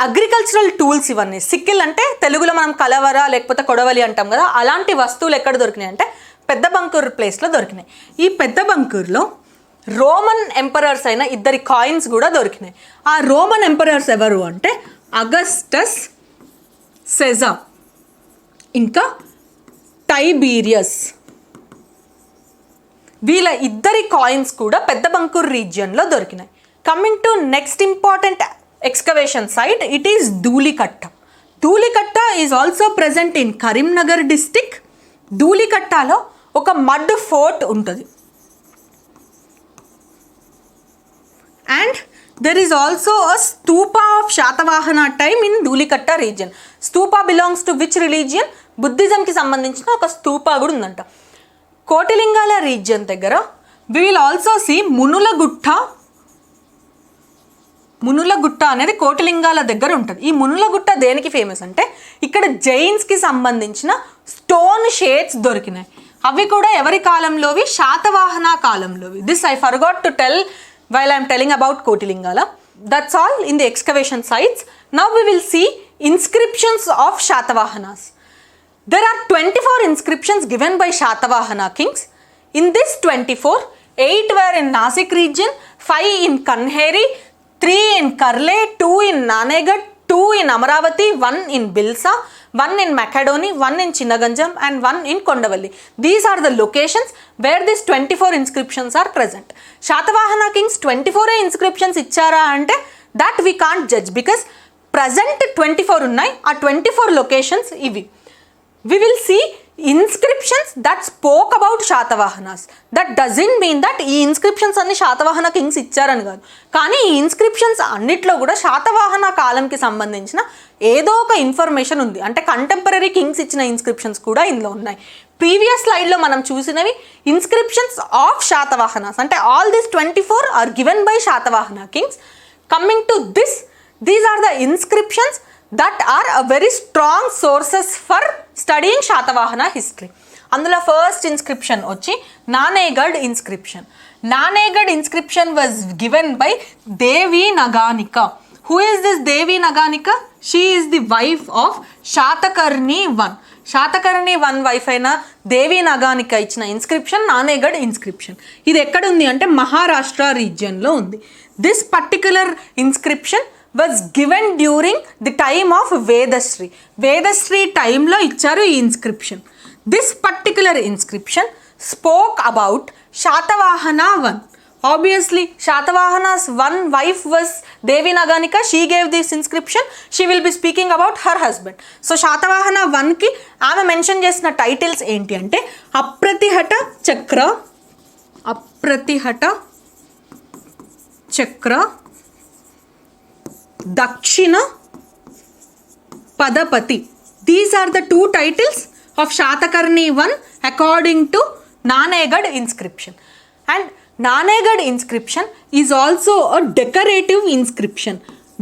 agricultural tools ఇవన్నీ. Sickle అంటే తెలుగులో మనం కలవర లేకపోతే కొడవలి అంటాం కదా, అలాంటి వస్తువులు ఎక్కడ దొరికినాయి అంటే పెద్ద బంకూర్ ప్లేస్లో దొరికినాయి. ఈ పెద్ద బంకూర్లో రోమన్ ఎంపరర్స్ అయిన 2 కాయిన్స్ కూడా దొరికినాయి. ఆ రోమన్ ఎంపరర్స్ ఎవరు అంటే అగస్టస్ సెజా ఇంకా టైబీరియస్. వీళ్ళ 2 కాయిన్స్ కూడా పెద్ద బంకూర్ రీజియన్లో దొరికినాయి. Coming to next important excavation site, it is Dhulikatta. Dhulikatta is also present in Karimnagar district. ధూళికట్టలో ఒక మడ్ ఫోర్ట్ ఉంటుంది. And there is also a stupa of Satavahana time in Dhulikatta region. Stupa belongs to which religion? బుద్ధిజంకి సంబంధించిన ఒక స్తూపా కూడా ఉందంట. కోటిలింగాల రీజియన్ దగ్గర we will also see Munulagutta. Munulagutta అనేది కోటిలింగాల దగ్గర ఉంటుంది. ఈ మునులగుట్ట దేనికి ఫేమస్ అంటే ఇక్కడ జైన్స్కి సంబంధించిన స్టోన్ షేడ్స్ దొరికినాయి. అవి కూడా ఎవరి కాలంలోవి? శాతవాహన కాలంలోవి. This I forgot to tell while I'm telling about Kotilingala. That's all in the excavation sites. Now we will see inscriptions of Satavahanas. There are 24 inscriptions given by Shatavahana kings. In this 24, 8 were in Nasik region, 5 in Kanheri, 3 in Karle, 2 in Nanegat, 2 in Amaravati, 1 in Bilsa, 1 in Macadoni, 1 in Chinnaganjam and 1 in Kondavalli. These are the locations where these 24 inscriptions are present. Shatavahana kings 24 inscriptions ichara ante that we can't judge because present 24 unnai. Aa 24 locations ivi. We will see inscriptions that spoke about Shatavahanas. That doesn't mean that ఈ inscriptions అన్ని Satavahana Kings ఇచ్చారని కాదు. కానీ ఈ inscriptions అన్నిట్లో కూడా శాతవాహన కాలంకి సంబంధించిన ఏదో ఒక ఇన్ఫర్మేషన్ ఉంది. అంటే కంటెంపరీ కింగ్స్ ఇచ్చిన ఇన్స్క్రిప్షన్స్ కూడా ఇందులో ఉన్నాయి. ప్రీవియస్ స్లైడ్లో మనం చూసినవి ఇన్స్క్రిప్షన్స్ ఆఫ్ శాతవాహనాస్, అంటే all these 24 are given by Satavahana kings. Coming to this, these are the inscriptions that are a very strong sources for studying Satavahana history. అందులో ఫస్ట్ ఇన్స్క్రిప్షన్ వచ్చి Naneghat inscription. Naneghat inscription was given by Devi Naganika. Who is this Devi Naganika? She is the wife of Satakarni 1. Satakarni 1 wife అయిన దేవి నగానిక ఇచ్చిన inscription Naneghat inscription. ఇది ఎక్కడుంది అంటే మహారాష్ట్ర రీజియన్లో ఉంది. This particular inscription was given during the time of Vedasri. Vedasri టైంలో ఇచ్చారు ఈ inscription. This particular inscription spoke about Satavahana 1. Obviously, Shatavahana's 1 wife was Devi Naganika. She gave this inscription. She will be speaking about her husband. So, Shatavahana 1 ki ఆమె mention చేసిన titles ఏంటి అంటే అప్రతిహట చక్ర, అప్రతిహట చక్ర, దక్షిణ Pathapati. These are the 2 titles of Shatakarni 1 according to Nanegadh inscription. And Nanegadh inscription is also a decorative inscription.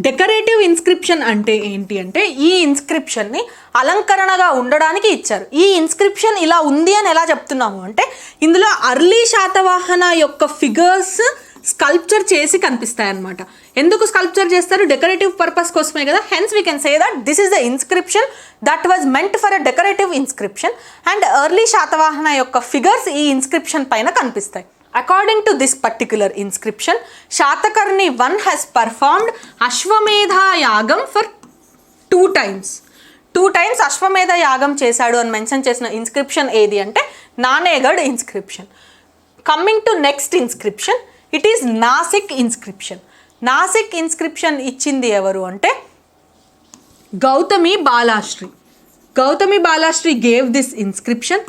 Decorative inscription అంటే ఏంటి అంటే ఈ ఇన్స్క్రిప్షన్ని అలంకరణగా ఉండడానికి ఇచ్చారు. ఈ ఇన్స్క్రిప్షన్ ఇలా ఉంది అని ఎలా చెప్తున్నాము అంటే ఇందులో అర్లీ శాతవాహన యొక్క ఫిగర్స్ స్కల్ప్చర్ చేసి కనిపిస్తాయి అన్నమాట. ఎందుకు స్కల్ప్చర్ చేస్తారు? డెకరేటివ్ పర్పస్ కోసమే కదా. Hence we can say that this is the inscription that was meant for a decorative inscription and early Satavahana యొక్క ఫిగర్స్ ఈ ఇన్స్క్రిప్షన్ పైన కనిపిస్తాయి. According to this particular inscription, Shatakarni 1 has performed Ashwamedha Yagam for 2 times. 2 times Ashwamedha Yagam చేశాడు అని mention చేసిన inscription ఏది అంటే Naneghat inscription. Coming to next inscription, it is Nasik inscription. Nasik inscription ఇచ్చింది ఎవరు అంటే Gautami Balashri. Gautami Balashri gave this inscription.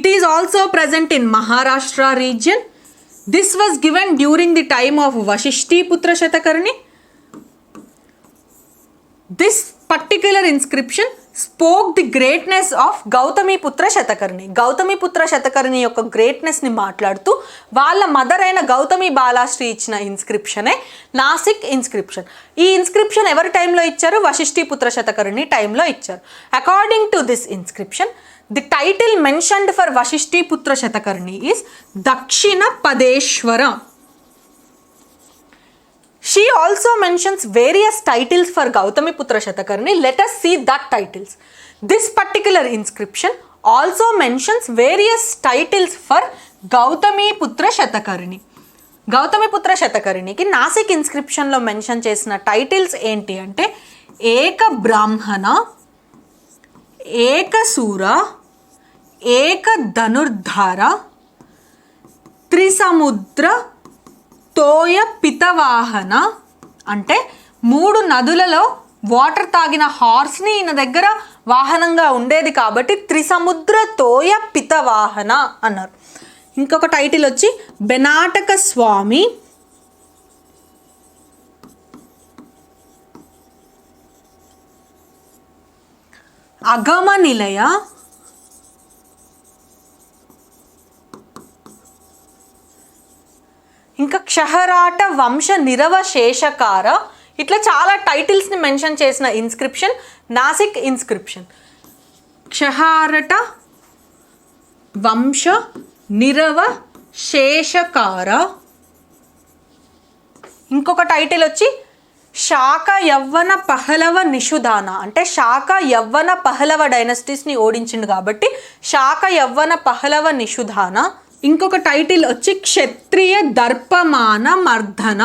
It is also present in Maharashtra region. This was given during the time of Vashishti Putra Shatakarni. This particular inscription spoke the greatness of Gautami Putra Shatakarni. Gautami Putra Shatakarni యొక్క greatness ని మాట్లాడుతూ వాళ్ళ mother అయిన గౌతమి బాలాశ్రీ ఇచ్చిన ఇన్స్క్రిప్షనే Nashik inscription. ఈ inscription ఎవరి టైంలో ఇచ్చారు? వశిష్ఠి పుత్ర శతకర్ణి టైంలో ఇచ్చారు. According to this inscription, the title mentioned for Vashishti Putra Shatakarni is Dakshina Padeshwara. She also mentions various titles for Gautami Putra Shatakarni. Let us see that titles. This particular inscription also mentions various titles for Gautami Putra Shatakarni. Gautami పుత్ర శతకర్ణికి Nashik ఇన్స్క్రిప్షన్లో mention చేసిన titles ఏంటి అంటే ఏక బ్రాహ్మణ, ఏకసూర, ఏక ధనుర్ధార, త్రిసముద్ర తోయ పితవాహన. అంటే 3 నదులలో water తాగిన హార్స్ని ఈయన దగ్గర వాహనంగా ఉండేది కాబట్టి త్రిసముద్ర తోయ పితవాహన అన్నారు. ఇంకొక టైటిల్ వచ్చి బెనాటక స్వామి, అగమ నిలయ, ఇంకా క్షహరాట వంశ నిరవశేషకార. ఇట్లా చాలా టైటిల్స్ని మెన్షన్ చేసిన ఇన్స్క్రిప్షన్ నాసిక్ ఇన్స్క్రిప్షన్. క్షహారట వంశ నిరవశేషకార. ఇంకొక టైటిల్ వచ్చి శాక యవ్వన పహలవ నిషుధాన. అంటే శాక యవ్వన పహలవ డైనస్టీస్ని ఓడించిండు కాబట్టి శాక యవ్వన పహలవ నిషుధాన. ఇంకొక టైటిల్ వచ్చి క్షత్రియ దర్పమాన మర్దన.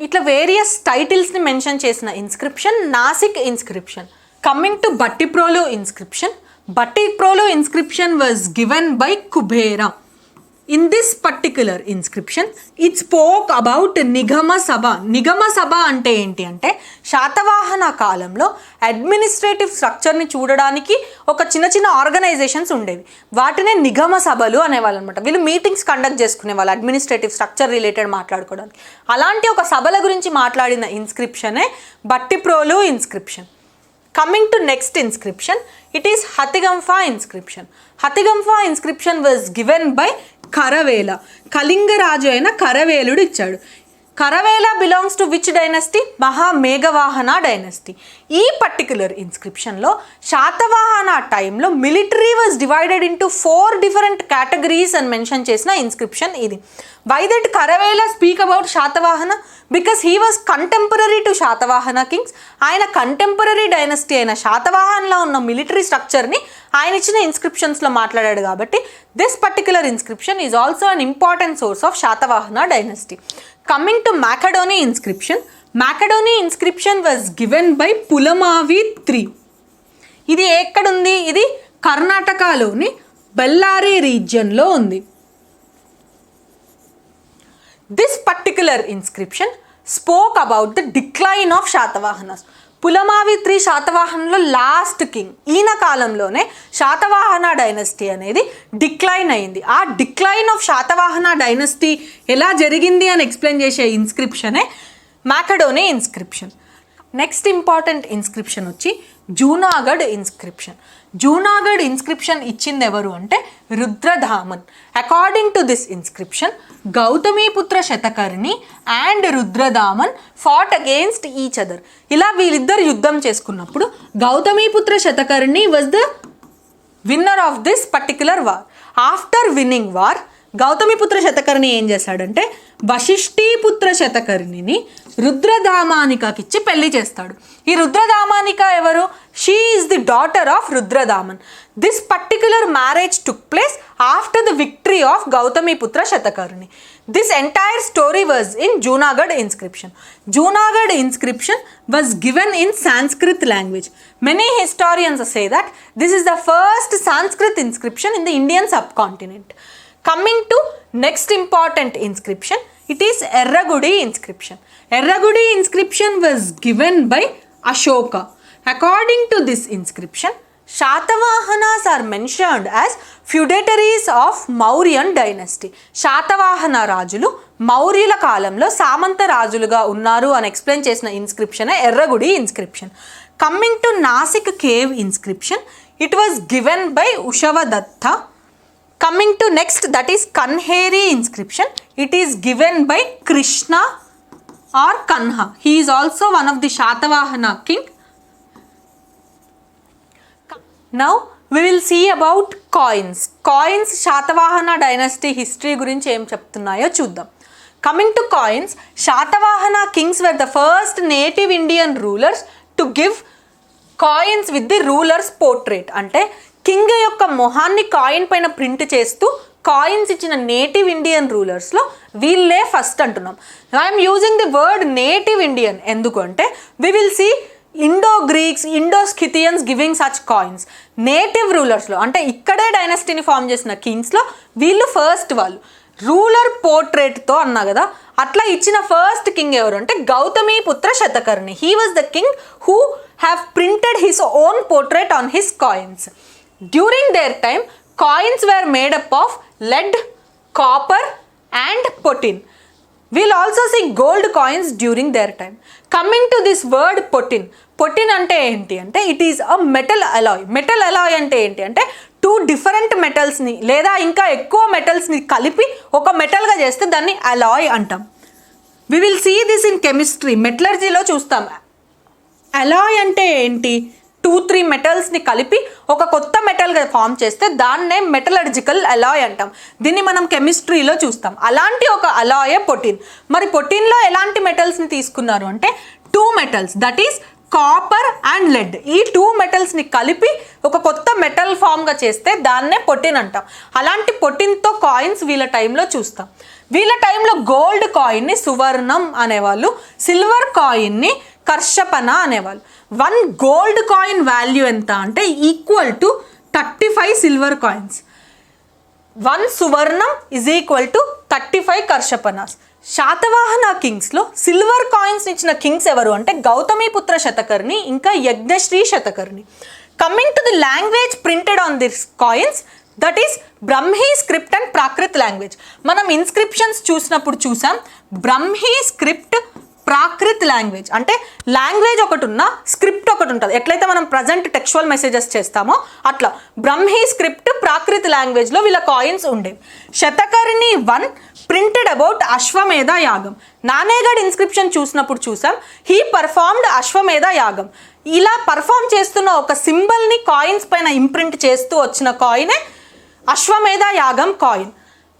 ఇట్లా వేరియస్ టైటిల్స్ని మెన్షన్ చేసిన inscription Nasik inscription. Coming to Bhattiprolu inscription. Bhattiprolu inscription was given by Kubera. In this particular inscription, it spoke about Nigama Sabha. Nigama సభ అంటే ఏంటి అంటే శాతవాహన కాలంలో అడ్మినిస్ట్రేటివ్ స్ట్రక్చర్ని చూడడానికి ఒక చిన్న చిన్న ఆర్గనైజేషన్స్ ఉండేవి. వాటినే నిగమ సభలు అనేవాళ్ళు అనమాట. వీళ్ళు మీటింగ్స్ కండక్ట్ చేసుకునేవాళ్ళు అడ్మినిస్ట్రేటివ్ స్ట్రక్చర్ రిలేటెడ్ మాట్లాడుకోవడానికి. అలాంటి ఒక సభల గురించి మాట్లాడిన ఇన్స్క్రిప్షనే Bhattiprolu inscription. Coming to next inscription, it is Hathigampa inscription. Hathigampa inscription was given by Karavela. Kalinga Raju aina Karaveludu ichadu. Karavela belongs to which dynasty? Mahameghavahana dynasty. ఈ particular ఇన్స్క్రిప్షన్లో శాతవాహన టైంలో military was divided into 4 different categories అని mention చేసిన inscription ఇది. Why that Kharavela speak about Satavahana? Because he was contemporary to Satavahana kings. ఆయన contemporary dynasty అయిన శాతవాహన్లో ఉన్న మిలిటరీ స్ట్రక్చర్ని ఆయన ఇచ్చిన ఇన్స్క్రిప్షన్స్లో మాట్లాడాడు కాబట్టి this particular inscription is also an important source of Satavahana dynasty. Coming to Macedoni inscription, Macedoni inscription was given by Pulamavi III. ఇది ఎక్కడుంది? ఇది కర్ణాటకలోని బెల్లారి రీజియన్లో ఉంది. This particular inscription spoke about the decline of Shatavahanas. Pulamavi III శాతవాహనలో last king. ఈయన కాలంలోనే Satavahana dynasty అనేది decline అయింది. ఆ డిక్లైన్ ఆఫ్ శాతవాహన డైనస్టీ ఎలా జరిగింది అని ఎక్స్ప్లెయిన్ చేసే ఇన్స్క్రిప్షనే Myakadoni inscription. Next important inscription వచ్చి జూనాగఢ్ ఇన్స్క్రిప్షన్. జూనాగఢ్ ఇన్స్క్రిప్షన్ ఇచ్చింది ఎవరు అంటే Rudradaman. According to this inscription Gautamiputra Satakarni and Rudradaman fought against each other. ఇలా వీళ్ళిద్దరు యుద్ధం చేసుకున్నప్పుడు Gautamiputra Satakarni was the winner of this particular war. After winning war Gautamiputra Satakarni ఏం చేశాడంటే వశిష్ఠీపుత్ర శతకర్ణిని రుద్రధామానికకి ఇచ్చి పెళ్లి చేస్తాడు. ఈ రుద్రధామానిక ఎవరు? She is the daughter of Rudradaman. This particular marriage took place after the victory of Gautamiputra Satakarni. This entire story was in Junagadh inscription. Junagadh inscription was given in Sanskrit language. Many historians say that this is the first Sanskrit inscription in the Indian subcontinent. Coming to next important inscription, it is Erragudi inscription. Erragudi inscription was given by Ashoka. According to this inscription, Shatavahanas are mentioned as feudatories of Mauryan dynasty. Satavahana రాజులు మౌర్యుల కాలంలో సామంత రాజులుగా ఉన్నారు అని explain చేసిన inscription Erragudi inscription. Coming to Nasik cave inscription, it was given by Ushavadatta. Coming to next, that is Kanheri inscription. It is given by Krishna or Kanha. He is also one of the Shatavahana king. Now we will see about coins. Coins Shatavahana dynasty history గురించి ఏం చెప్తున్నాయో చూద్దాం. Coming to coins, Shatavahana kings were the first native Indian rulers to give coins with the ruler's portrait. అంటే king యొక్క మొహాన్ని coin పైన print చేస్తూ coins ఇచ్చిన native Indian రూలర్స్లో వీళ్ళే ఫస్ట్ అంటున్నాం. I'm using the word native Indian ఎందుకు అంటే we will see Indo Greeks, Indo Scythians giving such coins. Native రూలర్స్లో అంటే ఇక్కడే డైనస్టీని ఫామ్ చేసిన కింగ్స్లో వీళ్ళు ఫస్ట్ వాళ్ళు. రూలర్ పోర్ట్రేట్తో అన్నా కదా, అట్లా ఇచ్చిన ఫస్ట్ కింగ్ ఎవరు అంటే Gautamiputra Satakarni. He was the king who have printed his own portrait on his coins. During their time, coins were made up of lead, copper and potin. We'll also see gold coins during their time. Coming to this word potin. Potin ante enti ante it is a metal alloy. Metal alloy ante enti ante two different metals ni లేదా ఇంకా ఎక్కువ metals ని కలిపి ఒక metal గా చేస్తే దాన్ని alloy అంటాం. We will see this in chemistry. Metallurgy లో చూస్తాం. alloy అంటే ఏంటి? 2-3 మెటల్స్ని కలిపి ఒక కొత్త మెటల్గా ఫామ్ చేస్తే దాన్నే మెటలర్జికల్ అలాయ్ అంటాం. దీన్ని మనం కెమిస్ట్రీలో చూస్తాం. అలాంటి ఒక అలాయే పొటిన్. మరి పొటిన్లో ఎలాంటి మెటల్స్ని తీసుకున్నారు అంటే 2 metals, that is copper and lead. ఈ 2 మెటల్స్ని కలిపి ఒక కొత్త మెటల్ ఫామ్గా చేస్తే దాన్నే పొటిన్ అంటాం. అలాంటి పొటిన్తో కాయిన్స్ వీళ్ళ టైంలో చూస్తాం. వీళ్ళ టైంలో గోల్డ్ కాయిన్ని సువర్ణం అనేవాళ్ళు, సిల్వర్ కాయిన్ని కర్షపన అనేవాళ్ళు. 1 గోల్డ్ కాయిన్ వాల్యూ ఎంత అంటే ఈక్వల్ టు 35 సిల్వర్ కాయిన్స్. 1 సువర్ణం is equal to 35 karshapanas. Satavahana కింగ్స్లో సిల్వర్ కాయిన్స్ ఇచ్చిన కింగ్స్ ఎవరు అంటే గౌతమీపుత్ర శతకర్ణి ఇంకా Yajnashri Satakarni. Coming to the language printed on this coins, that is Brahmi script and Prakrit language. మనం ఇన్స్క్రిప్షన్స్ చూసినప్పుడు చూసాం బ్రహ్మీ స్క్రిప్ట్, ప్రాకృత్ లాంగ్వేజ్ అంటే లాంగ్వేజ్ ఒకటి ఉన్న స్క్రిప్ట్ ఒకటి ఉంటుంది. ఎట్లయితే మనం ప్రజెంట్ టెక్స్చువల్ మెసేజెస్ చేస్తామో అట్లా బ్రహ్మీ స్క్రిప్ట్ ప్రాకృత్ లాంగ్వేజ్లో వీళ్ళ కాయిన్స్ ఉండేవి. శతకర్ణి 1 ప్రింటెడ్ అబౌట్ అశ్వమేధ యాగం. నానేగఢ్ ఇన్స్క్రిప్షన్ చూసినప్పుడు చూసాం, హీ పర్ఫార్మ్డ్ అశ్వమేధ యాగం. ఇలా పర్ఫామ్ చేస్తున్న ఒక సింబల్ని కాయిన్స్ పైన ఇంప్రింట్ చేస్తూ వచ్చిన కాయినే అశ్వమేధ యాగం coin.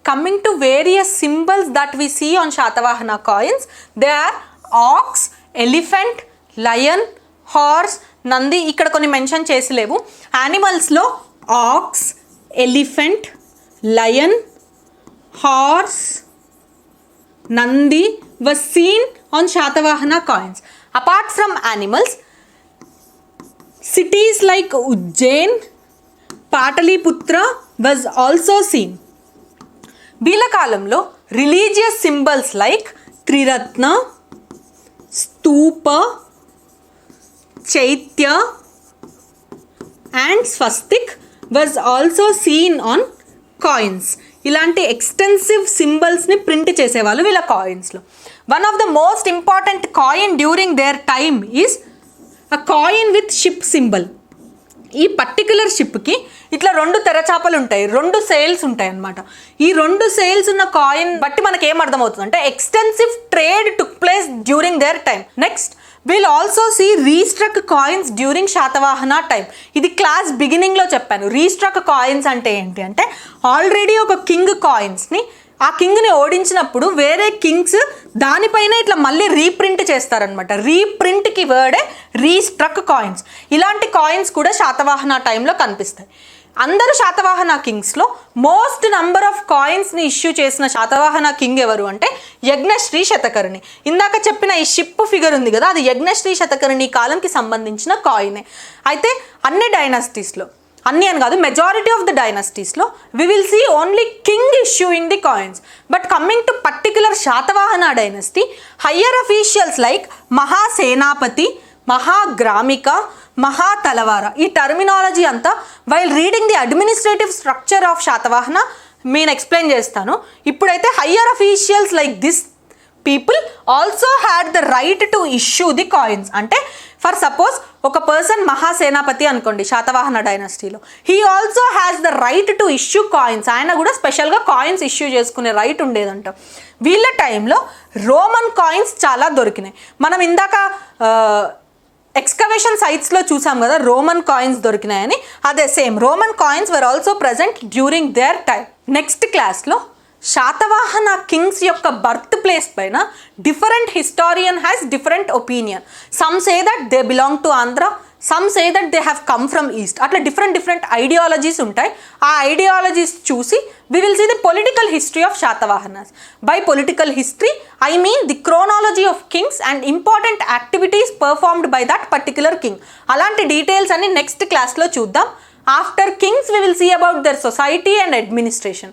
Coming to various symbols that we see on Shatavahana coins, they are ox, elephant, lion, horse, nandi. ఇక్కడ కొన్ని మెన్షన్ చేసి లేవు. యానిమల్స్లో ox, elephant, lion, horse, Nandi was seen on Shatavahana coins. Apart from animals, cities like Ujjain, Pataliputra was also seen. వీళ్ళ కాలంలో religious symbols like triratna, stupa, chaitya and swastik was also seen on coins. ఇలాంటి extensive సింబల్స్ని ప్రింట్ చేసేవాళ్ళు వీళ్ళ కాయిన్స్లో. One of the most important coin during their time is a coin with ship symbol. ఈ particular షిప్కి ఇట్లా 2 తెరచాపలు ఉంటాయి, 2 సెయిల్స్ ఉంటాయి అన్నమాట. ఈ 2 సెయిల్స్ ఉన్న కాయిన్ బట్టి మనకి ఏం అర్థమవుతుంది అంటే extensive trade took place during their time. Next we'll also see restruck coins during Satavahana time. ఇది క్లాస్ బిగినింగ్లో చెప్పాను. రీస్ట్రక్ కాయిన్స్ అంటే ఏంటి అంటే ఆల్రెడీ ఒక కింగ్ కాయిన్స్ని ఆ కింగ్ని ఓడించినప్పుడు వేరే కింగ్స్ దానిపైన ఇట్లా మళ్ళీ రీప్రింట్ చేస్తారనమాట. రీప్రింట్కి వర్డే రీస్ట్రక్ కాయిన్స్. ఇలాంటి కాయిన్స్ కూడా శాతవాహన టైంలో కనిపిస్తాయి. అందరు శాతవాహన కింగ్స్లో మోస్ట్ నంబర్ ఆఫ్ కాయిన్స్ని ఇష్యూ చేసిన శాతవాహన కింగ్ ఎవరు అంటే యజ్ఞశ్రీ శతకర్ణి. ఇందాక చెప్పిన ఈ షిప్ ఫిగర్ ఉంది కదా, అది యజ్ఞశ్రీ శతకర్ణి కాలంకి సంబంధించిన కాయినే. అయితే అన్ని డైనాసిటీస్లో, అన్ని అని కాదు మెజారిటీ ఆఫ్ ద డైనాసిటీస్లో we will see only king issuing the coins. But coming to particular Satavahana dynasty, higher officials like Mahasenapati, Mahagramika, Mahatalavara, ఈ టర్మినాలజీ అంతా while reading the administrative structure of Satavahana నేను ఎక్స్ప్లెయిన్ చేస్తాను. ఇప్పుడైతే higher officials like this people also had the right to issue the coins. అంటే for suppose ఒక person Mahasenapati అనుకోండి శాతవాహన డైనాసిటీలో, he also has the right to issue coins. ఆయన కూడా స్పెషల్గా కాయిన్స్ ఇష్యూ చేసుకునే రైట్ ఉండేదంట. వీళ్ళ టైంలో రోమన్ కాయిన్స్ చాలా దొరికినాయి. మనం ఇందాక ఎక్స్కవేషన్ సైట్స్లో చూసాం కదా రోమన్ కాయిన్స్ దొరికినాయని, అదే same Roman coins were also present during their time. Next క్లాస్లో శాతవాహన కింగ్స్ యొక్క బర్త్ ప్లేస్ పైన different historian has different opinion. Some say that they belong to Andhra, some say that they have come from east. అట్లా different ideologies ఉంటాయి. ఆ ideologies చూసి we will see the political history of Shatavahanas. By political history, I mean the chronology of kings and important activities performed by that particular king. అలాంటి details అన్ని next క్లాస్లో చూద్దాం. After kings, we will see about their society and administration.